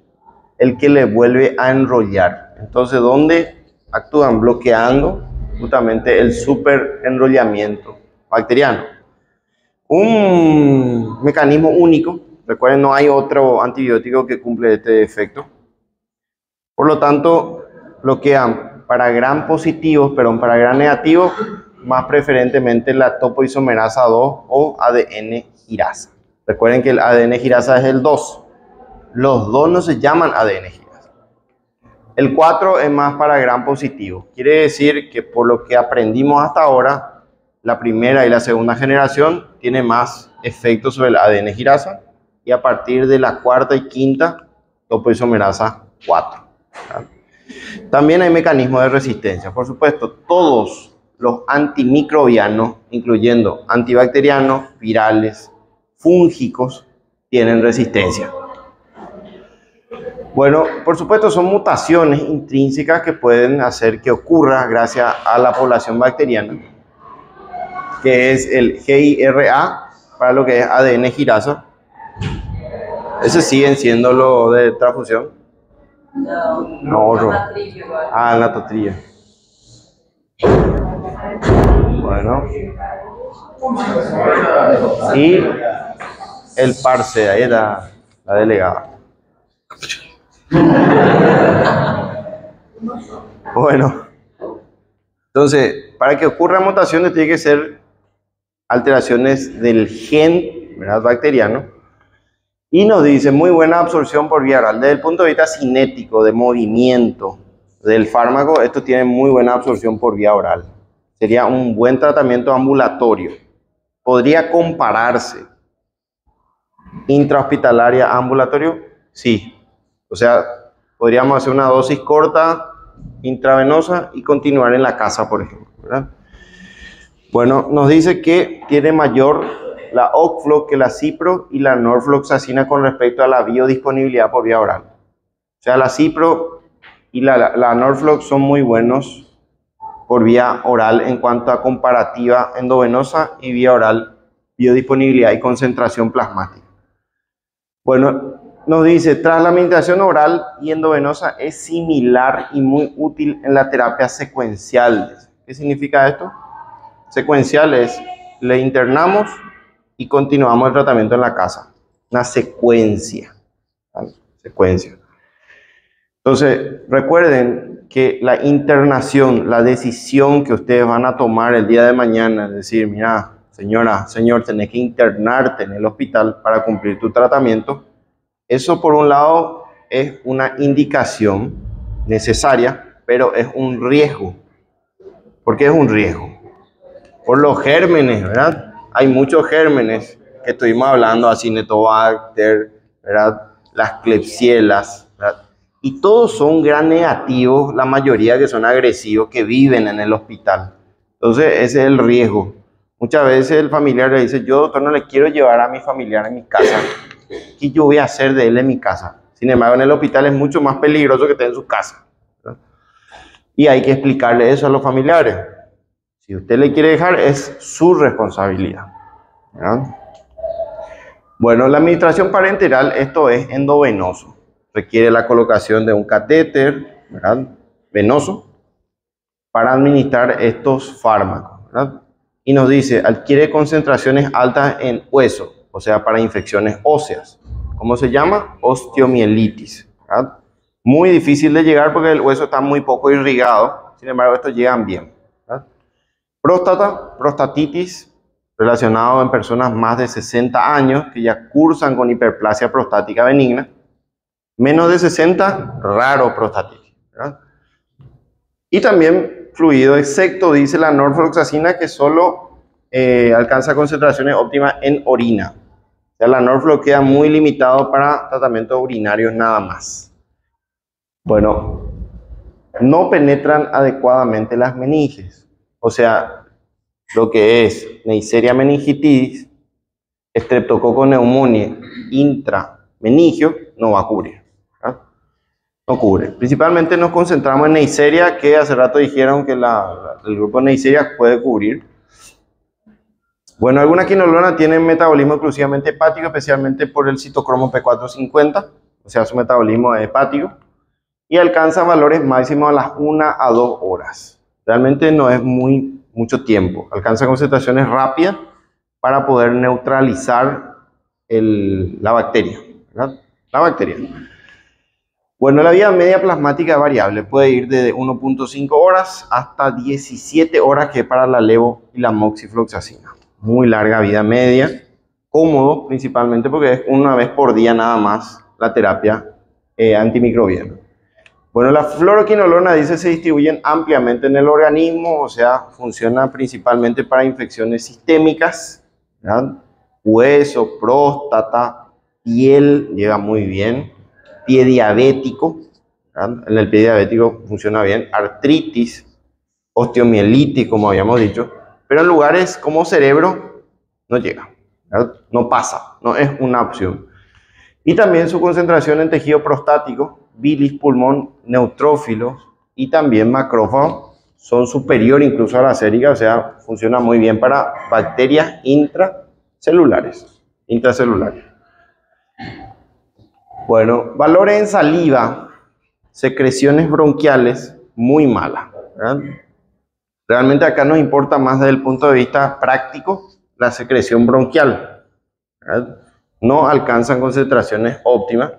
el que le vuelve a enrollar. Entonces, ¿dónde actúan? Bloqueando justamente el superenrollamiento bacteriano. Un mecanismo único. Recuerden, no hay otro antibiótico que cumple este efecto. Por lo tanto, bloquean para gram positivos, pero para gram negativos, más preferentemente la topoisomerasa 2 o ADN girasa. Recuerden que el ADN girasa es el 2. Los 2 no se llaman ADN girasa. El 4 es más para gram positivo. Quiere decir que por lo que aprendimos hasta ahora, la primera y la segunda generación tiene más efectos sobre el ADN girasa. Y a partir de la cuarta y quinta, topoisomerasa 4. ¿Verdad? También hay mecanismos de resistencia. Por supuesto, todos los antimicrobianos, incluyendo antibacterianos, virales, fúngicos, tienen resistencia. Bueno, por supuesto, son mutaciones intrínsecas que pueden hacer que ocurra gracias a la población bacteriana, que es el GIRA, para lo que es ADN girasa. Ese siguen siendo lo de transfusión. No, otro. Ah, la totrilla. Bueno. Y el parce, ahí está la delegada. Bueno. Entonces, para que ocurra mutaciones tiene que ser alteraciones del gen, ¿verdad?, bacteriano. Y nos dice muy buena absorción por vía oral. Desde el punto de vista cinético, de movimiento del fármaco, esto tiene muy buena absorción por vía oral. Sería un buen tratamiento ambulatorio. ¿Podría compararse intrahospitalaria a ambulatorio? Sí. O sea, podríamos hacer una dosis corta, intravenosa, y continuar en la casa, por ejemplo, ¿verdad? Bueno, nos dice que tiene mayor la OCFLO que la cipro y la norfloxacina con respecto a la biodisponibilidad por vía oral. O sea, la cipro y la norflox son muy buenos por vía oral en cuanto a comparativa endovenosa y vía oral, biodisponibilidad y concentración plasmática. Bueno, nos dice, tras la administración oral y endovenosa es similar y muy útil en la terapia secuencial. ¿Qué significa esto? Secuencial es, le internamos y continuamos el tratamiento en la casa. Una secuencia. ¿Vale? Secuencia. Entonces, recuerden que la internación, la decisión que ustedes van a tomar el día de mañana, es decir, mira, señora, señor, tenés que internarte en el hospital para cumplir tu tratamiento. Eso por un lado es una indicación necesaria, pero es un riesgo. ¿Por qué es un riesgo? Por los gérmenes, ¿verdad? Hay muchos gérmenes que estuvimos hablando, Acinetobacter, ¿verdad? Las Klebsielas, ¿verdad? Y todos son gran negativos, la mayoría que son agresivos, que viven en el hospital. Entonces, ese es el riesgo. Muchas veces el familiar le dice, yo doctor no le quiero llevar a mi familiar a mi casa. ¿Qué yo voy a hacer de él en mi casa? Sin embargo, en el hospital es mucho más peligroso que esté en su casa, ¿verdad? Y hay que explicarle eso a los familiares. Si usted le quiere dejar, es su responsabilidad, ¿verdad? Bueno, la administración parenteral, esto es endovenoso. Requiere la colocación de un catéter, ¿verdad?, venoso para administrar estos fármacos, ¿verdad? Y nos dice, adquiere concentraciones altas en hueso, o sea, para infecciones óseas. ¿Cómo se llama? Osteomielitis, ¿verdad? Muy difícil de llegar porque el hueso está muy poco irrigado, sin embargo, estos llegan bien, ¿verdad? Próstata, prostatitis, relacionado en personas más de 60 años que ya cursan con hiperplasia prostática benigna. Menos de 60, raro prostatitis, ¿verdad? Y también fluido excepto, dice la norfloxacina, que solo alcanza concentraciones óptimas en orina. O sea, la norflo queda muy limitado para tratamientos urinarios nada más. Bueno, no penetran adecuadamente las meninges. O sea, lo que es Neisseria meningitis, Streptococcus pneumoniae intrameningio, no va a cubrir, ¿verdad? No cubre. Principalmente nos concentramos en Neisseria, que hace rato dijeron que el grupo Neisseria puede cubrir. Bueno, algunas quinolonas tienen metabolismo exclusivamente hepático, especialmente por el citocromo P450, o sea, su metabolismo es hepático, y alcanza valores máximos a las 1 a 2 horas. Realmente no es mucho tiempo. Alcanza concentraciones rápidas para poder neutralizar la bacteria, ¿verdad? La bacteria. Bueno, la vida media plasmática es variable. Puede ir desde 1.5 horas hasta 17 horas, que es para la levo y la moxifloxacina. Muy larga vida media. Cómodo, principalmente porque es una vez por día nada más la terapia antimicrobiana. Bueno, la fluoroquinolona, dice, se distribuyen ampliamente en el organismo, o sea, funciona principalmente para infecciones sistémicas, ¿verdad? Hueso, próstata, piel, llega muy bien. Pie diabético, ¿verdad? En el pie diabético funciona bien. Artritis, osteomielitis, como habíamos dicho. Pero en lugares como cerebro no llega, ¿verdad? No pasa, no es una opción. Y también su concentración en tejido prostático, bilis, pulmón, neutrófilos y también macrófagos son superior incluso a la sérica, o sea, funciona muy bien para bacterias intracelulares. Bueno, valores en saliva, secreciones bronquiales muy malas, ¿verdad? Realmente acá nos importa más desde el punto de vista práctico la secreción bronquial, ¿verdad? No alcanzan concentraciones óptimas,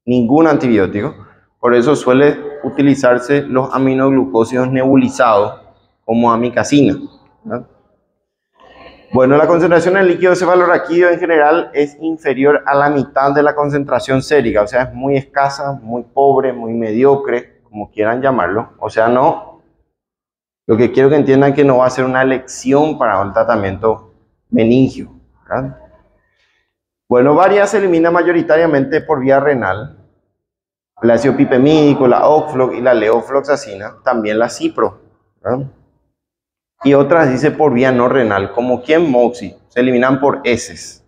ningún antibiótico, por eso suele utilizarse los aminoglucósidos nebulizados como amikacina, ¿verdad? Bueno, la concentración en líquido cefalorraquídeo en general es inferior a la mitad de la concentración sérica, o sea, es muy escasa, muy pobre, muy mediocre, como quieran llamarlo. O sea, no, lo que quiero que entiendan es que no va a ser una elección para un tratamiento meningio, ¿verdad? Bueno, varias se eliminan mayoritariamente por vía renal. El ácido pipemídico, la Ofloc y la levofloxacina, también la cipro, ¿verdad? Y otras dice por vía no renal, como quien moxi, se eliminan por heces.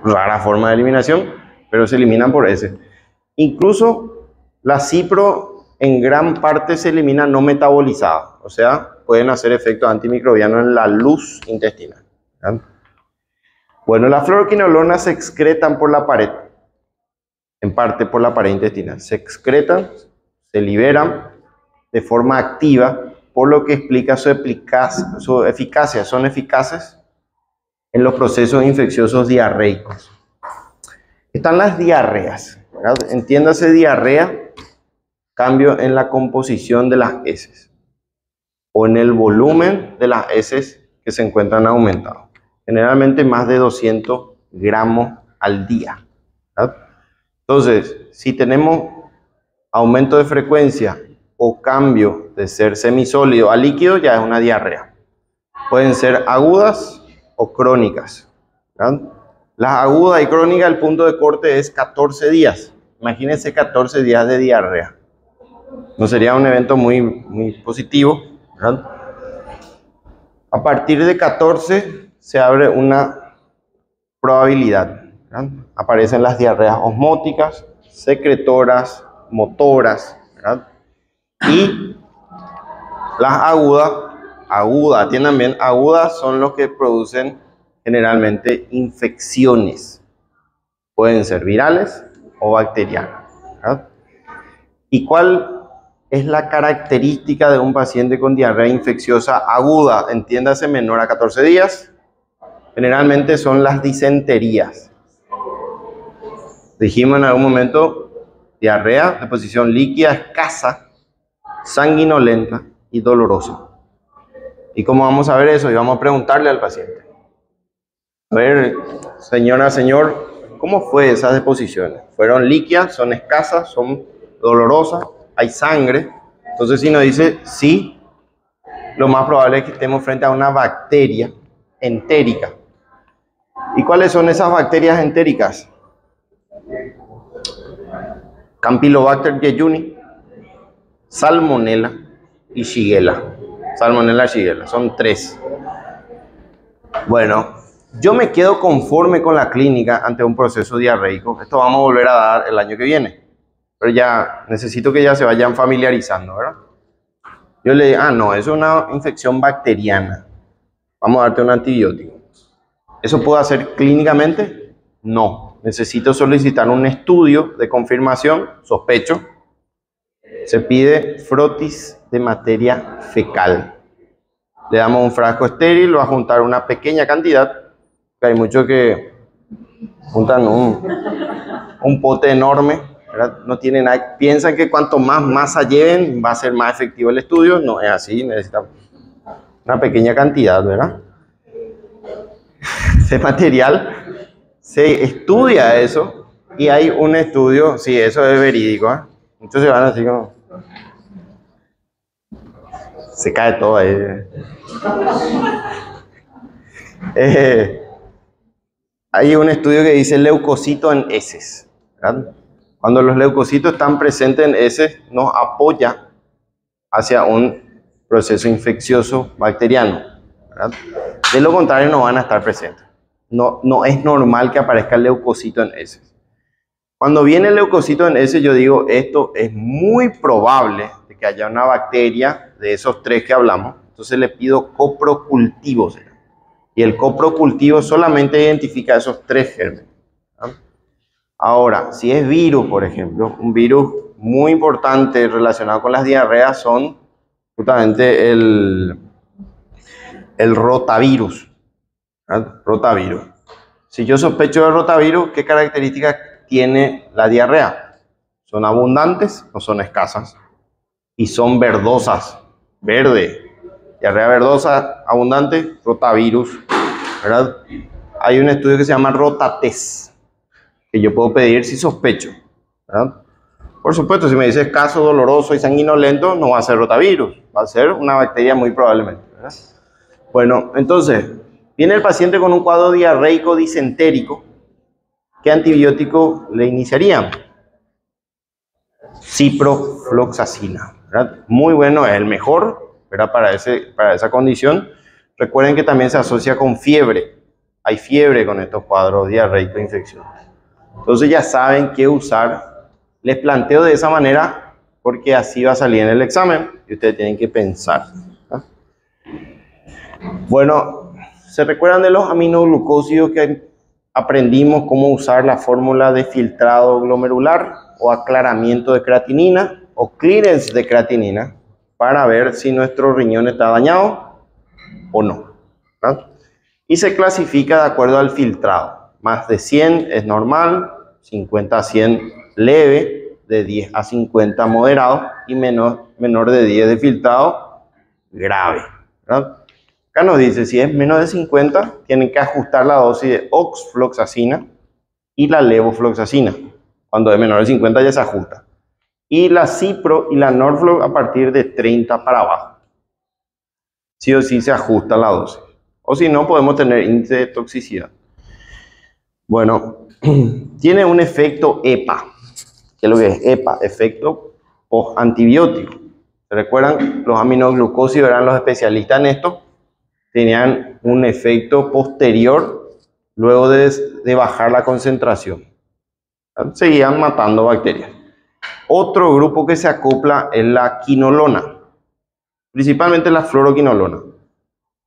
Rara forma de eliminación, pero se eliminan por heces. Incluso la cipro en gran parte se elimina no metabolizada, o sea, pueden hacer efectos antimicrobianos en la luz intestinal, ¿verdad? Bueno, las fluoroquinolonas se excretan por la pared, en parte por la pared intestinal. Se excretan, se liberan de forma activa, por lo que explica su eficacia. Son eficaces en los procesos infecciosos diarreicos. Están las diarreas, ¿verdad? Entiéndase diarrea, cambio en la composición de las heces o en el volumen de las heces que se encuentran aumentados. generalmente más de 200 gramos al día, ¿verdad? Entonces, si tenemos aumento de frecuencia o cambio de ser semisólido a líquido, ya es una diarrea. Pueden ser agudas o crónicas, ¿verdad? Las agudas y crónicas, el punto de corte es 14 días. Imagínense 14 días de diarrea. No sería un evento muy positivo, ¿verdad? A partir de 14 se abre una probabilidad, ¿verdad? Aparecen las diarreas osmóticas, secretoras, motoras, ¿verdad? Y las agudas, atiendan bien, agudas son los que producen generalmente infecciones. Pueden ser virales o bacterianas, ¿verdad? ¿Y cuál es la característica de un paciente con diarrea infecciosa aguda? Entiéndase, menor a 14 días. Generalmente son las disenterías. Dijimos en algún momento, diarrea de posición líquida, escasa, sanguinolenta y dolorosa. ¿Y cómo vamos a ver eso? Y vamos a preguntarle al paciente. A ver, señora, señor, ¿cómo fue esas deposiciones? ¿Fueron líquidas? ¿Son escasas? ¿Son dolorosas? ¿Hay sangre? Entonces, si nos dice sí, lo más probable es que estemos frente a una bacteria entérica. ¿Y cuáles son esas bacterias entéricas? Campylobacter jejuni, Salmonella y Shigella. Salmonella y Shigella, son 3. Bueno, yo me quedo conforme con la clínica ante un proceso diarreico. Esto vamos a volver a dar el año que viene. Pero ya necesito que ya se vayan familiarizando, ¿verdad? Yo le digo, no, eso es una infección bacteriana. Vamos a darte un antibiótico. ¿Eso puedo hacer clínicamente? No. Necesito solicitar un estudio de confirmación, sospecho. Se pide frotis de materia fecal. Le damos un frasco estéril, va a juntar una pequeña cantidad. Hay muchos que juntan un pote enorme, ¿verdad? No tienen nada. Piensan que cuanto más masa lleven, va a ser más efectivo el estudio. No es así, necesitamos una pequeña cantidad, ¿verdad? Ese material, se estudia eso y hay un estudio, sí, eso es verídico, ¿eh? Muchos se van así como... Se cae todo ahí. Hay un estudio que dice leucocito en heces, ¿verdad? Cuando los leucocitos están presentes en heces, nos apoya hacia un proceso infeccioso bacteriano, ¿verdad? De lo contrario, no van a estar presentes. No es normal que aparezca el leucocito en heces. Cuando viene el leucocito en heces, yo digo, esto es muy probable de que haya una bacteria de esos 3 que hablamos. Entonces le pido coprocultivos. Y el coprocultivo solamente identifica esos 3 gérmenes, ¿no? Ahora, si es virus, por ejemplo, un virus muy importante relacionado con las diarreas son justamente el rotavirus, ¿verdad? Rotavirus. Si yo sospecho de rotavirus, ¿qué características tiene la diarrea? ¿Son abundantes o son escasas? Y son verdosas, verde. Diarrea verdosa, abundante, rotavirus, ¿verdad? Hay un estudio que se llama rotatest, que yo puedo pedir si sospecho, ¿verdad? Por supuesto, si me dice escaso, doloroso y sanguinolento, no va a ser rotavirus, va a ser una bacteria muy probablemente, ¿verdad? Bueno, entonces, viene el paciente con un cuadro diarreico disentérico. ¿Qué antibiótico le iniciarían? Ciprofloxacina, ¿verdad? Muy bueno, es el mejor, ¿verdad? Para esa condición. Recuerden que también se asocia con fiebre. Hay fiebre con estos cuadros diarreicos infecciosos. Entonces ya saben qué usar. Les planteo de esa manera porque así va a salir en el examen y ustedes tienen que pensar, ¿verdad? Bueno, ¿se recuerdan de los aminoglucósidos que aprendimos cómo usar la fórmula de filtrado glomerular o aclaramiento de creatinina o clearance de creatinina para ver si nuestro riñón está dañado o no, ¿verdad? Y se clasifica de acuerdo al filtrado. Más de 100 es normal, 50 a 100 leve, de 10 a 50 moderado y menor de 10 de filtrado grave, ¿verdad? Acá nos dice, si es menos de 50, tienen que ajustar la dosis de oxfloxacina y la levofloxacina. Cuando es menor de 50 ya se ajusta. Y la cipro y la norflox a partir de 30 para abajo. Sí o sí se ajusta la dosis. O si no, podemos tener índice de toxicidad. Bueno, tiene un efecto EPA. ¿Qué es lo que es EPA? Efecto post-antibiótico. ¿Se recuerdan? Los aminoglucósidos eran los especialistas en esto. Tenían un efecto posterior luego de bajar la concentración. Seguían matando bacterias. Otro grupo que se acopla es la quinolona, principalmente la fluoroquinolona.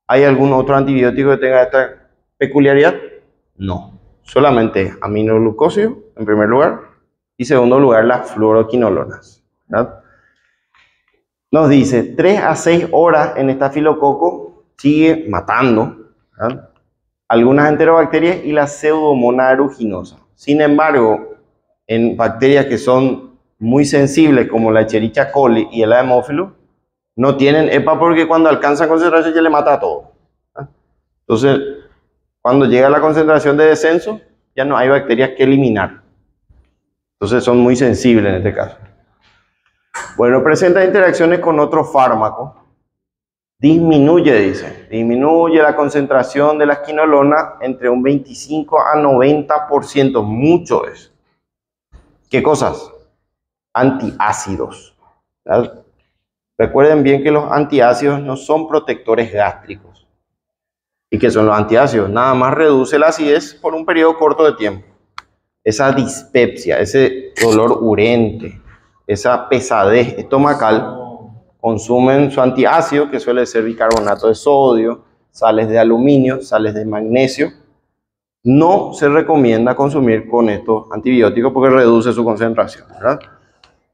¿Hay algún otro antibiótico que tenga esta peculiaridad? No, solamente aminoglucósido en primer lugar y segundo lugar las fluoroquinolonas, ¿verdad? Nos dice 3 a 6 horas en estafilococo sigue matando, ¿verdad?, algunas enterobacterias y la pseudomonas aeruginosa. Sin embargo, en bacterias que son muy sensibles como la Escherichia coli y el Haemophilus, no tienen EPA porque cuando alcanzan concentración ya le mata a todo. Entonces, cuando llega la concentración de descenso, ya no hay bacterias que eliminar. Entonces son muy sensibles en este caso. Bueno, presenta interacciones con otros fármacos. Disminuye la concentración de las quinolonas entre un 25 a 90%, mucho es. ¿Qué cosas? Antiácidos, ¿verdad? Recuerden bien que los antiácidos no son protectores gástricos. ¿Y qué son los antiácidos? Nada más reduce la acidez por un periodo corto de tiempo. Esa dispepsia, ese dolor urente, esa pesadez estomacal, consumen su antiácido, que suele ser bicarbonato de sodio, sales de aluminio, sales de magnesio. No se recomienda consumir con estos antibióticos porque reduce su concentración, ¿verdad?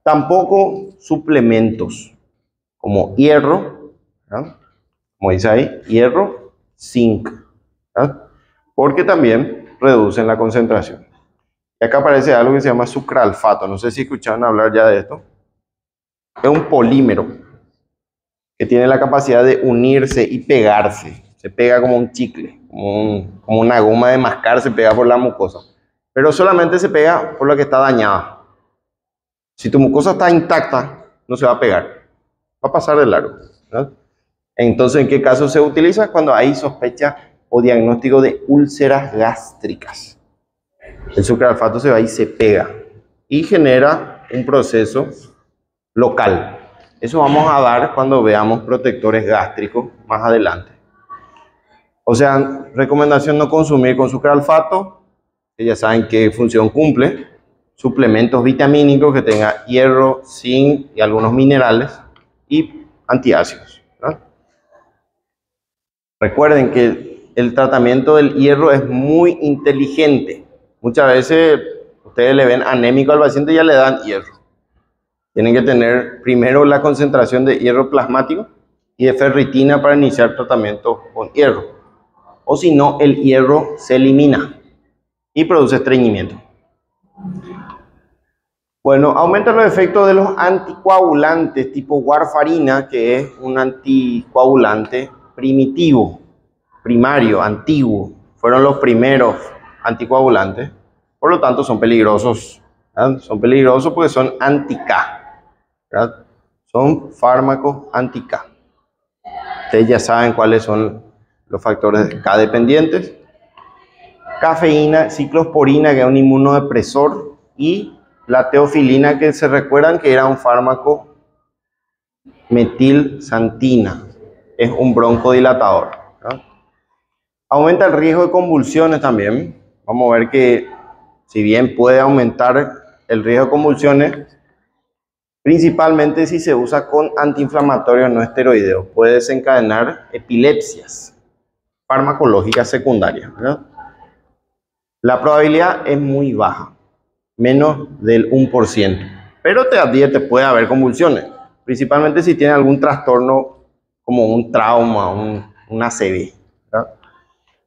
Tampoco suplementos como hierro, ¿verdad?, como dice ahí, hierro, zinc, ¿verdad?, porque también reducen la concentración. Y acá aparece algo que se llama sucralfato. No sé si escucharon hablar ya de esto. Es un polímero que tiene la capacidad de unirse y pegarse. Se pega como un chicle, como una goma de mascar, se pega por la mucosa. Pero solamente se pega por la que está dañada. Si tu mucosa está intacta, no se va a pegar. Va a pasar de largo, ¿verdad? Entonces, ¿en qué caso se utiliza? Cuando hay sospecha o diagnóstico de úlceras gástricas. El sucralfato se va y se pega y genera un proceso local. Eso vamos a dar cuando veamos protectores gástricos más adelante. O sea, recomendación no consumir con sucralfato, que ya saben qué función cumple. Suplementos vitamínicos que tengan hierro, zinc y algunos minerales y antiácidos, ¿verdad? Recuerden que el tratamiento del hierro es muy inteligente. Muchas veces ustedes le ven anémico al paciente y ya le dan hierro. Tienen que tener primero la concentración de hierro plasmático y de ferritina para iniciar tratamiento con hierro. O si no, el hierro se elimina y produce estreñimiento. Bueno, aumenta los efectos de los anticoagulantes tipo warfarina, que es un anticoagulante primitivo, primario, antiguo. Fueron los primeros anticoagulantes, por lo tanto son peligrosos, ¿verdad? Son peligrosos porque son anti-K, ¿verdad? Son fármacos anti-K. Ustedes ya saben cuáles son los factores K dependientes. Cafeína, ciclosporina, que es un inmunodepresor, y la teofilina, que se recuerdan que era un fármaco metilsantina, es un broncodilatador, ¿verdad? Aumenta el riesgo de convulsiones también. Vamos a ver que si bien puede aumentar el riesgo de convulsiones, principalmente si se usa con antiinflamatorios no esteroideos, puede desencadenar epilepsias farmacológicas secundarias, ¿verdad? La probabilidad es muy baja, menos del 1%, pero te advierte, puede haber convulsiones, principalmente si tiene algún trastorno como un trauma, un ACV, ¿verdad?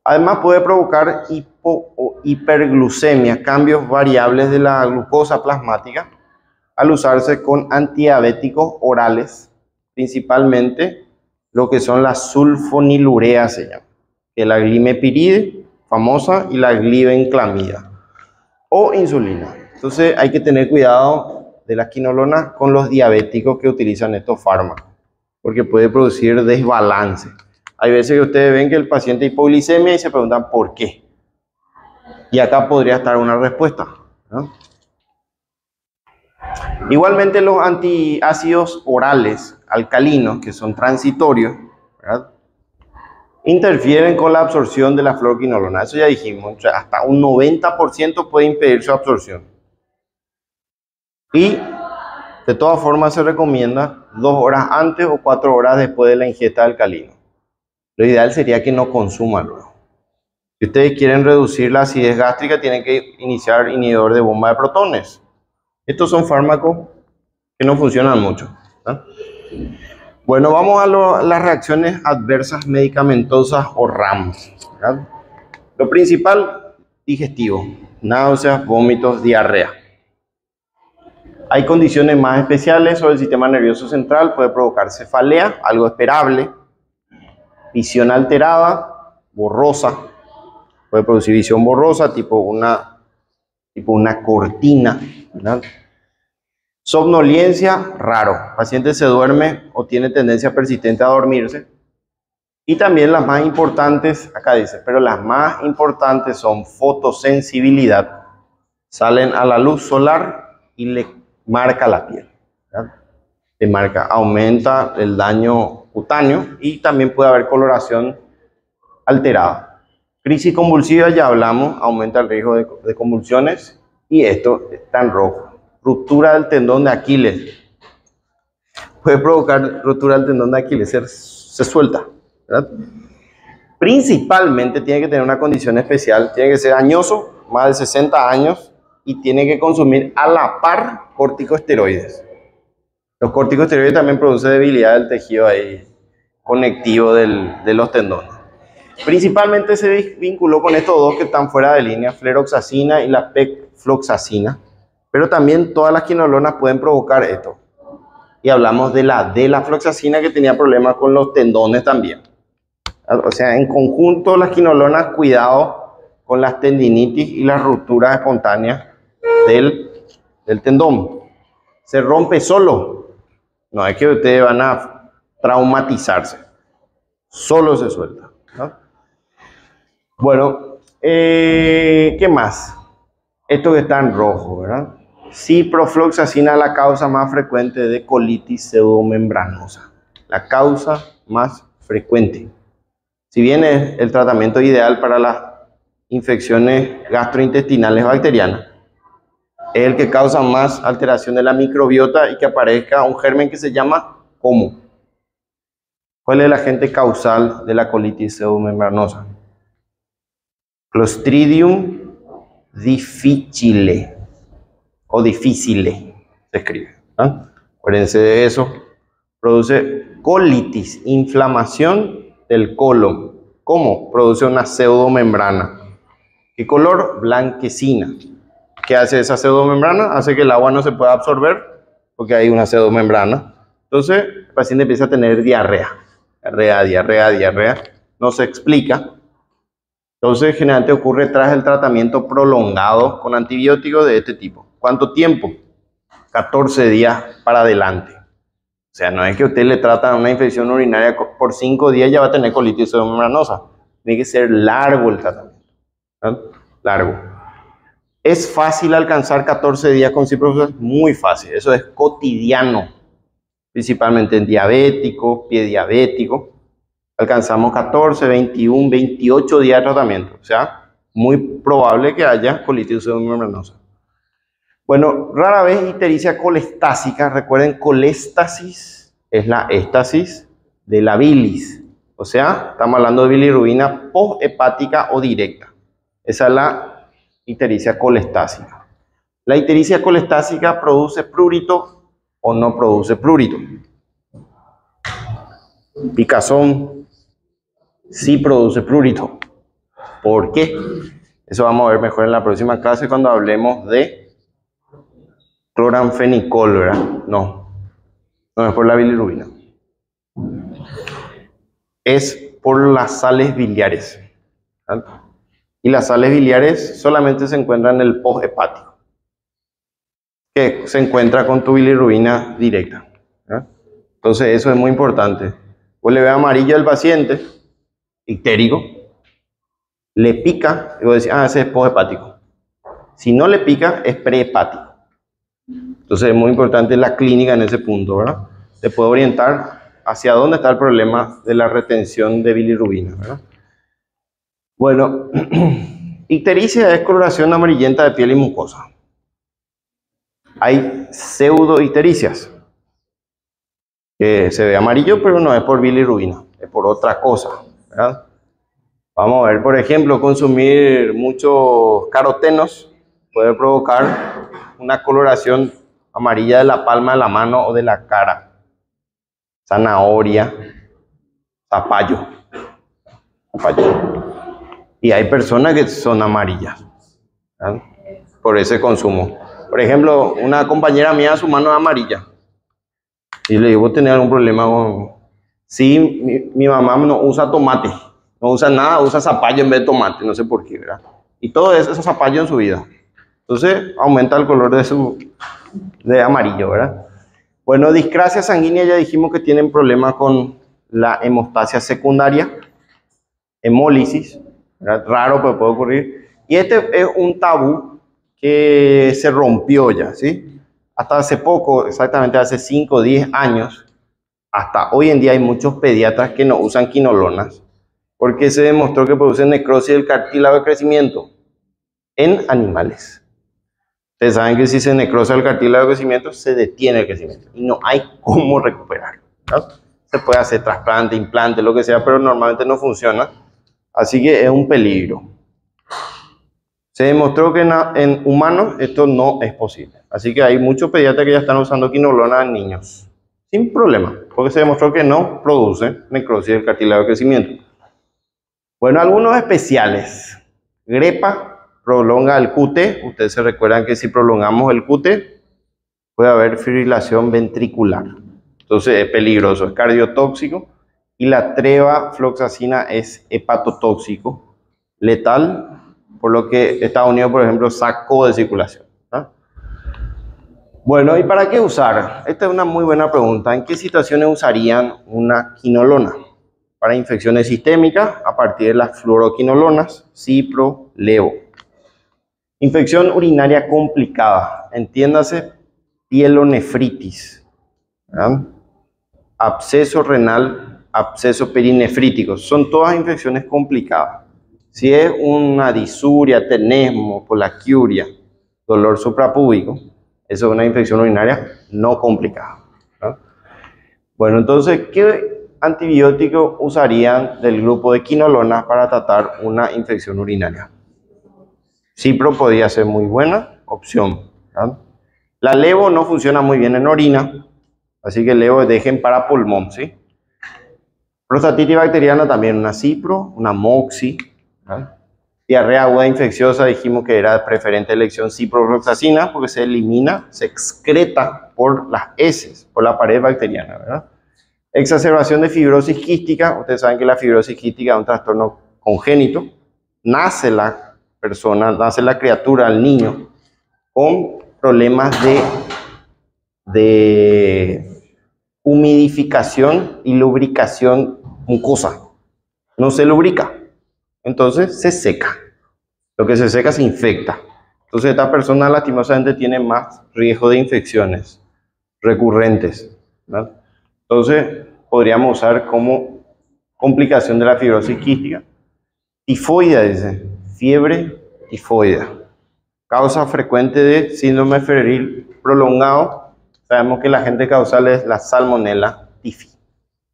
Además puede provocar hipo o hiperglucemia, cambios variables de la glucosa plasmática, al usarse con antidiabéticos orales, principalmente lo que son las sulfonilureas, se llama, que es la glimepiride, famosa, y la glibenclamida, o insulina. Entonces hay que tener cuidado de las quinolonas con los diabéticos que utilizan estos fármacos, porque puede producir desbalance. Hay veces que ustedes ven que el paciente hipoglicemia y se preguntan por qué. Y acá podría estar una respuesta, ¿no? Igualmente los antiácidos orales alcalinos, que son transitorios, ¿verdad?, interfieren con la absorción de la fluoroquinolona. Eso ya dijimos, o sea, hasta un 90% puede impedir su absorción. Y de todas formas se recomienda 2 horas antes o 4 horas después de la ingesta de alcalino. Lo ideal sería que no consuman luego. Si ustedes quieren reducir la acidez gástrica, tienen que iniciar inhibidor de bomba de protones. Estos son fármacos que no funcionan mucho, ¿no? Bueno, vamos a las reacciones adversas medicamentosas o RAMS, ¿verdad? Lo principal, digestivo, náuseas, vómitos, diarrea. Hay condiciones más especiales sobre el sistema nervioso central, puede provocar cefalea, algo esperable, visión alterada, borrosa, puede producir visión borrosa, tipo una cortina, ¿verdad? Somnolencia, raro. El paciente se duerme o tiene tendencia persistente a dormirse. Y también las más importantes, acá dice, pero las más importantes son fotosensibilidad. Salen a la luz solar y le marca la piel, ¿verdad? Le marca, aumenta el daño cutáneo y también puede haber coloración alterada. Crisis convulsiva, ya hablamos, aumenta el riesgo de convulsiones y esto está en rojo. Ruptura del tendón de Aquiles. Puede provocar ruptura del tendón de Aquiles, se suelta, ¿verdad? Principalmente tiene que tener una condición especial, tiene que ser añoso, más de 60 años, y tiene que consumir a la par corticosteroides. Los corticosteroides también producen debilidad del tejido ahí conectivo de los tendones. Principalmente se vinculó con estos dos que están fuera de línea, fleroxacina y la pegfloxacina. Pero también todas las quinolonas pueden provocar esto. Y hablamos de la floxacina que tenía problemas con los tendones también. O sea, en conjunto las quinolonas, cuidado con las tendinitis y las rupturas espontáneas del tendón. ¿Se rompe solo? No, es que ustedes van a traumatizarse. Solo se suelta, ¿no? Bueno, ¿qué más? Esto que está en rojo, ¿verdad? Ciprofloxacina, la causa más frecuente de colitis pseudomembranosa. La causa más frecuente. Si bien es el tratamiento ideal para las infecciones gastrointestinales bacterianas, es el que causa más alteración de la microbiota y que aparezca un germen que se llama ¿cómo? ¿Cuál es el agente causal de la colitis pseudomembranosa? Clostridium difficile o difícile se escribe, ¿eh? Acuérdense de eso. Produce colitis, inflamación del colon. ¿Cómo? Produce una pseudomembrana. ¿Qué color? Blanquecina. ¿Qué hace esa pseudomembrana? Hace que el agua no se pueda absorber porque hay una pseudomembrana. Entonces el paciente empieza a tener diarrea. Diarrea. No se explica. Entonces generalmente ocurre tras el tratamiento prolongado con antibióticos de este tipo. ¿Cuánto tiempo? 14 días para adelante. O sea, no es que usted le trata una infección urinaria por 5 días ya va a tener colitis pseudomembranosa. Tiene que ser largo el tratamiento, ¿no? Largo. ¿Es fácil alcanzar 14 días con ciprofloxacina? Muy fácil. Eso es cotidiano. Principalmente en diabéticos, pie diabético. Alcanzamos 14, 21, 28 días de tratamiento. O sea, muy probable que haya colitis pseudomembranosa. Bueno, rara vez ictericia colestásica. Recuerden, coléstasis es la éstasis de la bilis. O sea, estamos hablando de bilirrubina posthepática o directa. Esa es la ictericia colestásica. ¿La ictericia colestásica produce prurito o no produce prurito? Picazón sí produce prurito. ¿Por qué? Eso vamos a ver mejor en la próxima clase cuando hablemos de cloranfenicol, ¿verdad? No es por la bilirrubina. es por las sales biliares. ¿Vale? Y las sales biliares solamente se encuentran en el posthepático, que se encuentra con tu bilirrubina directa. ¿Vale? Entonces eso es muy importante. Vos le ves amarillo al paciente, ictérico, le pica, y vos decís, ese es posthepático. Si no le pica, es prehepático. Entonces es muy importante la clínica en ese punto, ¿verdad? Te puede orientar hacia dónde está el problema de la retención de bilirrubina, ¿verdad? Bueno, ictericia es coloración amarillenta de piel y mucosa. Hay pseudoictericias, que se ve amarillo, pero no es por bilirrubina, es por otra cosa, ¿verdad? Vamos a ver, por ejemplo, consumir muchos carotenos puede provocar una coloración amarilla de la palma de la mano o de la cara. Zanahoria, zapallo. Y hay personas que son amarillas, ¿verdad? Por ese consumo. Por ejemplo, una compañera mía, su mano es amarilla. Y le digo, ¿tenés algún problema con...? Sí, mi mamá no usa tomate. No usa nada, usa zapallo en vez de tomate. No sé por qué, ¿verdad? Y todo eso es zapallo en su vida. Entonces, aumenta el color de amarillo, ¿verdad? Bueno, discrasia sanguínea, ya dijimos que tienen problemas con la hemostasia secundaria. Hemólisis, ¿verdad? Raro, pero puede ocurrir. Y este es un tabú que se rompió ya, ¿sí? Hasta hace poco, exactamente hace 5 o 10 años, hasta hoy en día hay muchos pediatras que no usan quinolonas porque se demostró que producen necrosis del cartílago de crecimiento en animales. Ustedes saben que si se necrosa el cartílago de crecimiento, se detiene el crecimiento y no hay cómo recuperarlo, ¿no? Se puede hacer trasplante, implante, lo que sea, pero normalmente no funciona. Así que es un peligro. Se demostró que en humanos esto no es posible. Así que hay muchos pediatras que ya están usando quinolona en niños. Sin problema, porque se demostró que no produce necrosis del cartílago de crecimiento. Bueno, algunos especiales. Grepa prolonga el QT. Ustedes se recuerdan que si prolongamos el QT, puede haber fibrilación ventricular. Entonces es peligroso, es cardiotóxico. Y la trevafloxacina es hepatotóxico, letal, por lo que Estados Unidos, por ejemplo, sacó de circulación, ¿no? Bueno, ¿y para qué usar? Esta es una muy buena pregunta. ¿En qué situaciones usarían una quinolona? Para infecciones sistémicas, a partir de las fluoroquinolonas, cipro, levo. Infección urinaria complicada, entiéndase, pielonefritis, ¿verdad? Absceso renal, absceso perinefrítico, son todas infecciones complicadas. Si es una disuria, tenesmo, polaquiuria, dolor suprapúbico, eso es una infección urinaria no complicada, ¿no? Bueno, entonces, ¿qué antibiótico usarían del grupo de quinolonas para tratar una infección urinaria? Cipro podría ser muy buena opción, ¿no? La levo no funciona muy bien en orina, así que levo dejen para pulmón, ¿sí? Prostatitis bacteriana también, una cipro, una moxi, ¿no? Diarrea aguda infecciosa, dijimos que era de preferente elección ciprofloxacina porque se elimina, se excreta por las heces, por la pared bacteriana, ¿verdad? Exacerbación de fibrosis quística, ustedes saben que la fibrosis quística es un trastorno congénito, nace la persona, nace la criatura, el niño, con problemas de humidificación y lubricación mucosa. No se lubrica, entonces se seca. Lo que se seca se infecta. Entonces esta persona lastimosamente tiene más riesgo de infecciones recurrentes, ¿no? Entonces podríamos usar como complicación de la fibrosis quística. Tifoidea, dice, fiebre tifoidea. Causa frecuente de síndrome febril prolongado. Sabemos que la agente causal es la Salmonella typhi,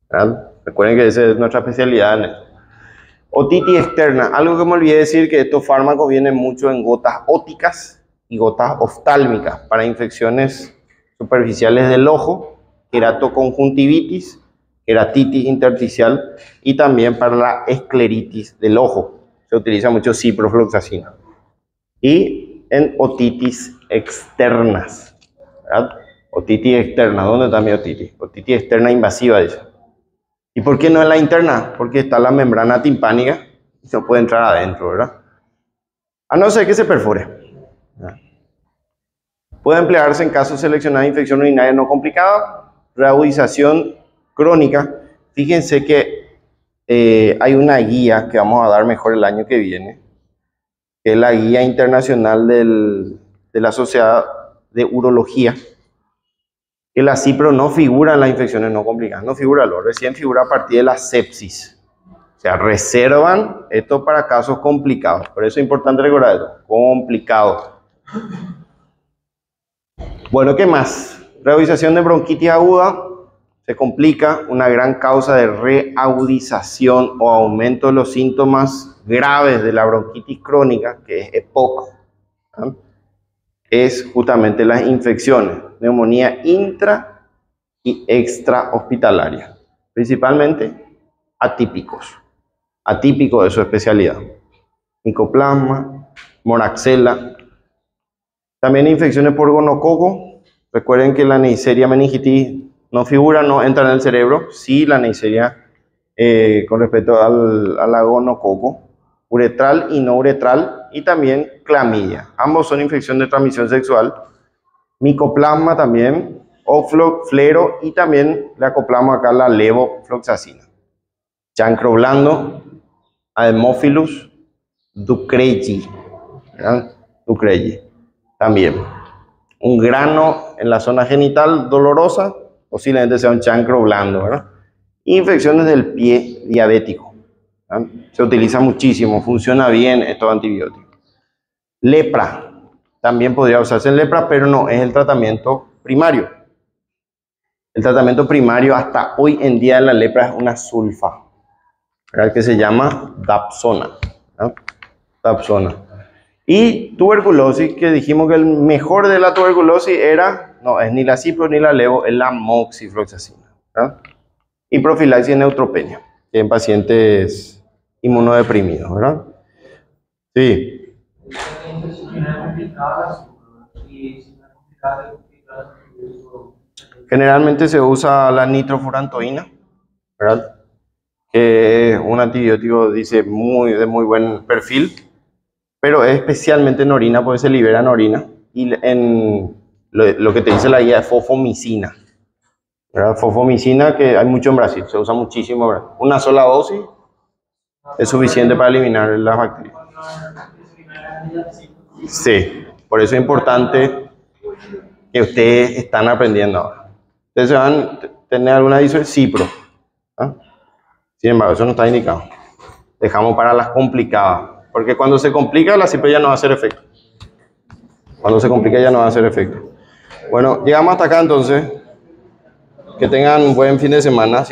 ¿verdad? Recuerden que esa es nuestra especialidad en esto. Otitis externa, algo que me olvidé decir, que estos fármacos vienen mucho en gotas óticas y gotas oftálmicas para infecciones superficiales del ojo, queratoconjuntivitis, queratitis intersticial y también para la escleritis del ojo. Se utiliza mucho ciprofloxacina. Y en otitis externas, ¿verdad? Otitis externa, ¿dónde está mi otitis? Otitis externa invasiva, dice. ¿Y por qué no en la interna? Porque está la membrana timpánica y no puede entrar adentro, ¿verdad? A no ser que se perfore. Puede emplearse en casos seleccionados de infección urinaria no complicada, reagudización crónica. Fíjense que hay una guía que vamos a dar mejor el año que viene, que es la guía internacional de la Sociedad de Urología, que la cipro no figura en las infecciones no complicadas, no figura, recién figura a partir de la sepsis. O sea, reservan esto para casos complicados. Por eso es importante recordar esto, complicado. Bueno, ¿qué más? Reagudización de bronquitis aguda. Se complica, una gran causa de reagudización o aumento de los síntomas graves de la bronquitis crónica, que es EPOC, ¿no? Es justamente las infecciones, neumonía intra y extra hospitalaria, principalmente atípicos de su especialidad, micoplasma, moraxella, también infecciones por gonococo. Recuerden que la Neisseria meningitis no figura, no entra en el cerebro, sí la Neisseria con respecto a la gonococo, uretral y no uretral, y también clamidia. Ambos son infecciones de transmisión sexual. Micoplasma también, flero, y también le acoplamos acá la levofloxacina. Chancro blando, Haemophilus ducreyi, ¿verdad? Ducreyi también. Un grano en la zona genital dolorosa, posiblemente sea un chancro blando, ¿verdad? Infecciones del pie diabético, ¿verdad? Se utiliza muchísimo, funciona bien estos antibióticos. Lepra, también podría usarse en lepra, pero no es el tratamiento primario. El tratamiento primario hasta hoy en día de la lepra es una sulfa, ¿verdad? Que se llama Dapsona, ¿verdad? Dapsona. Y tuberculosis, que dijimos que el mejor de la tuberculosis no es ni la cipro ni la levo, es la moxifloxacina, ¿verdad? Y profilaxis neutropenia, que en pacientes inmunodeprimidos, ¿verdad? Sí. Generalmente se usa la nitrofurantoína, ¿verdad? Que es un antibiótico, dice, de muy buen perfil, pero es especialmente en orina, porque se libera en orina. Y lo que te dice la guía es fofomicina, ¿verdad? Fofomicina, que hay mucho en Brasil, se usa muchísimo, ¿verdad? Una sola dosis es suficiente para eliminar las bacterias. Sí, por eso es importante que ustedes están aprendiendo ahora. Ustedes van a tener alguna dice cipro, ¿ah? Sin embargo, eso no está indicado. Dejamos para las complicadas, porque cuando se complica la cipro ya no va a hacer efecto. Cuando se complica ya no va a hacer efecto. Bueno, llegamos hasta acá entonces. Que tengan un buen fin de semana.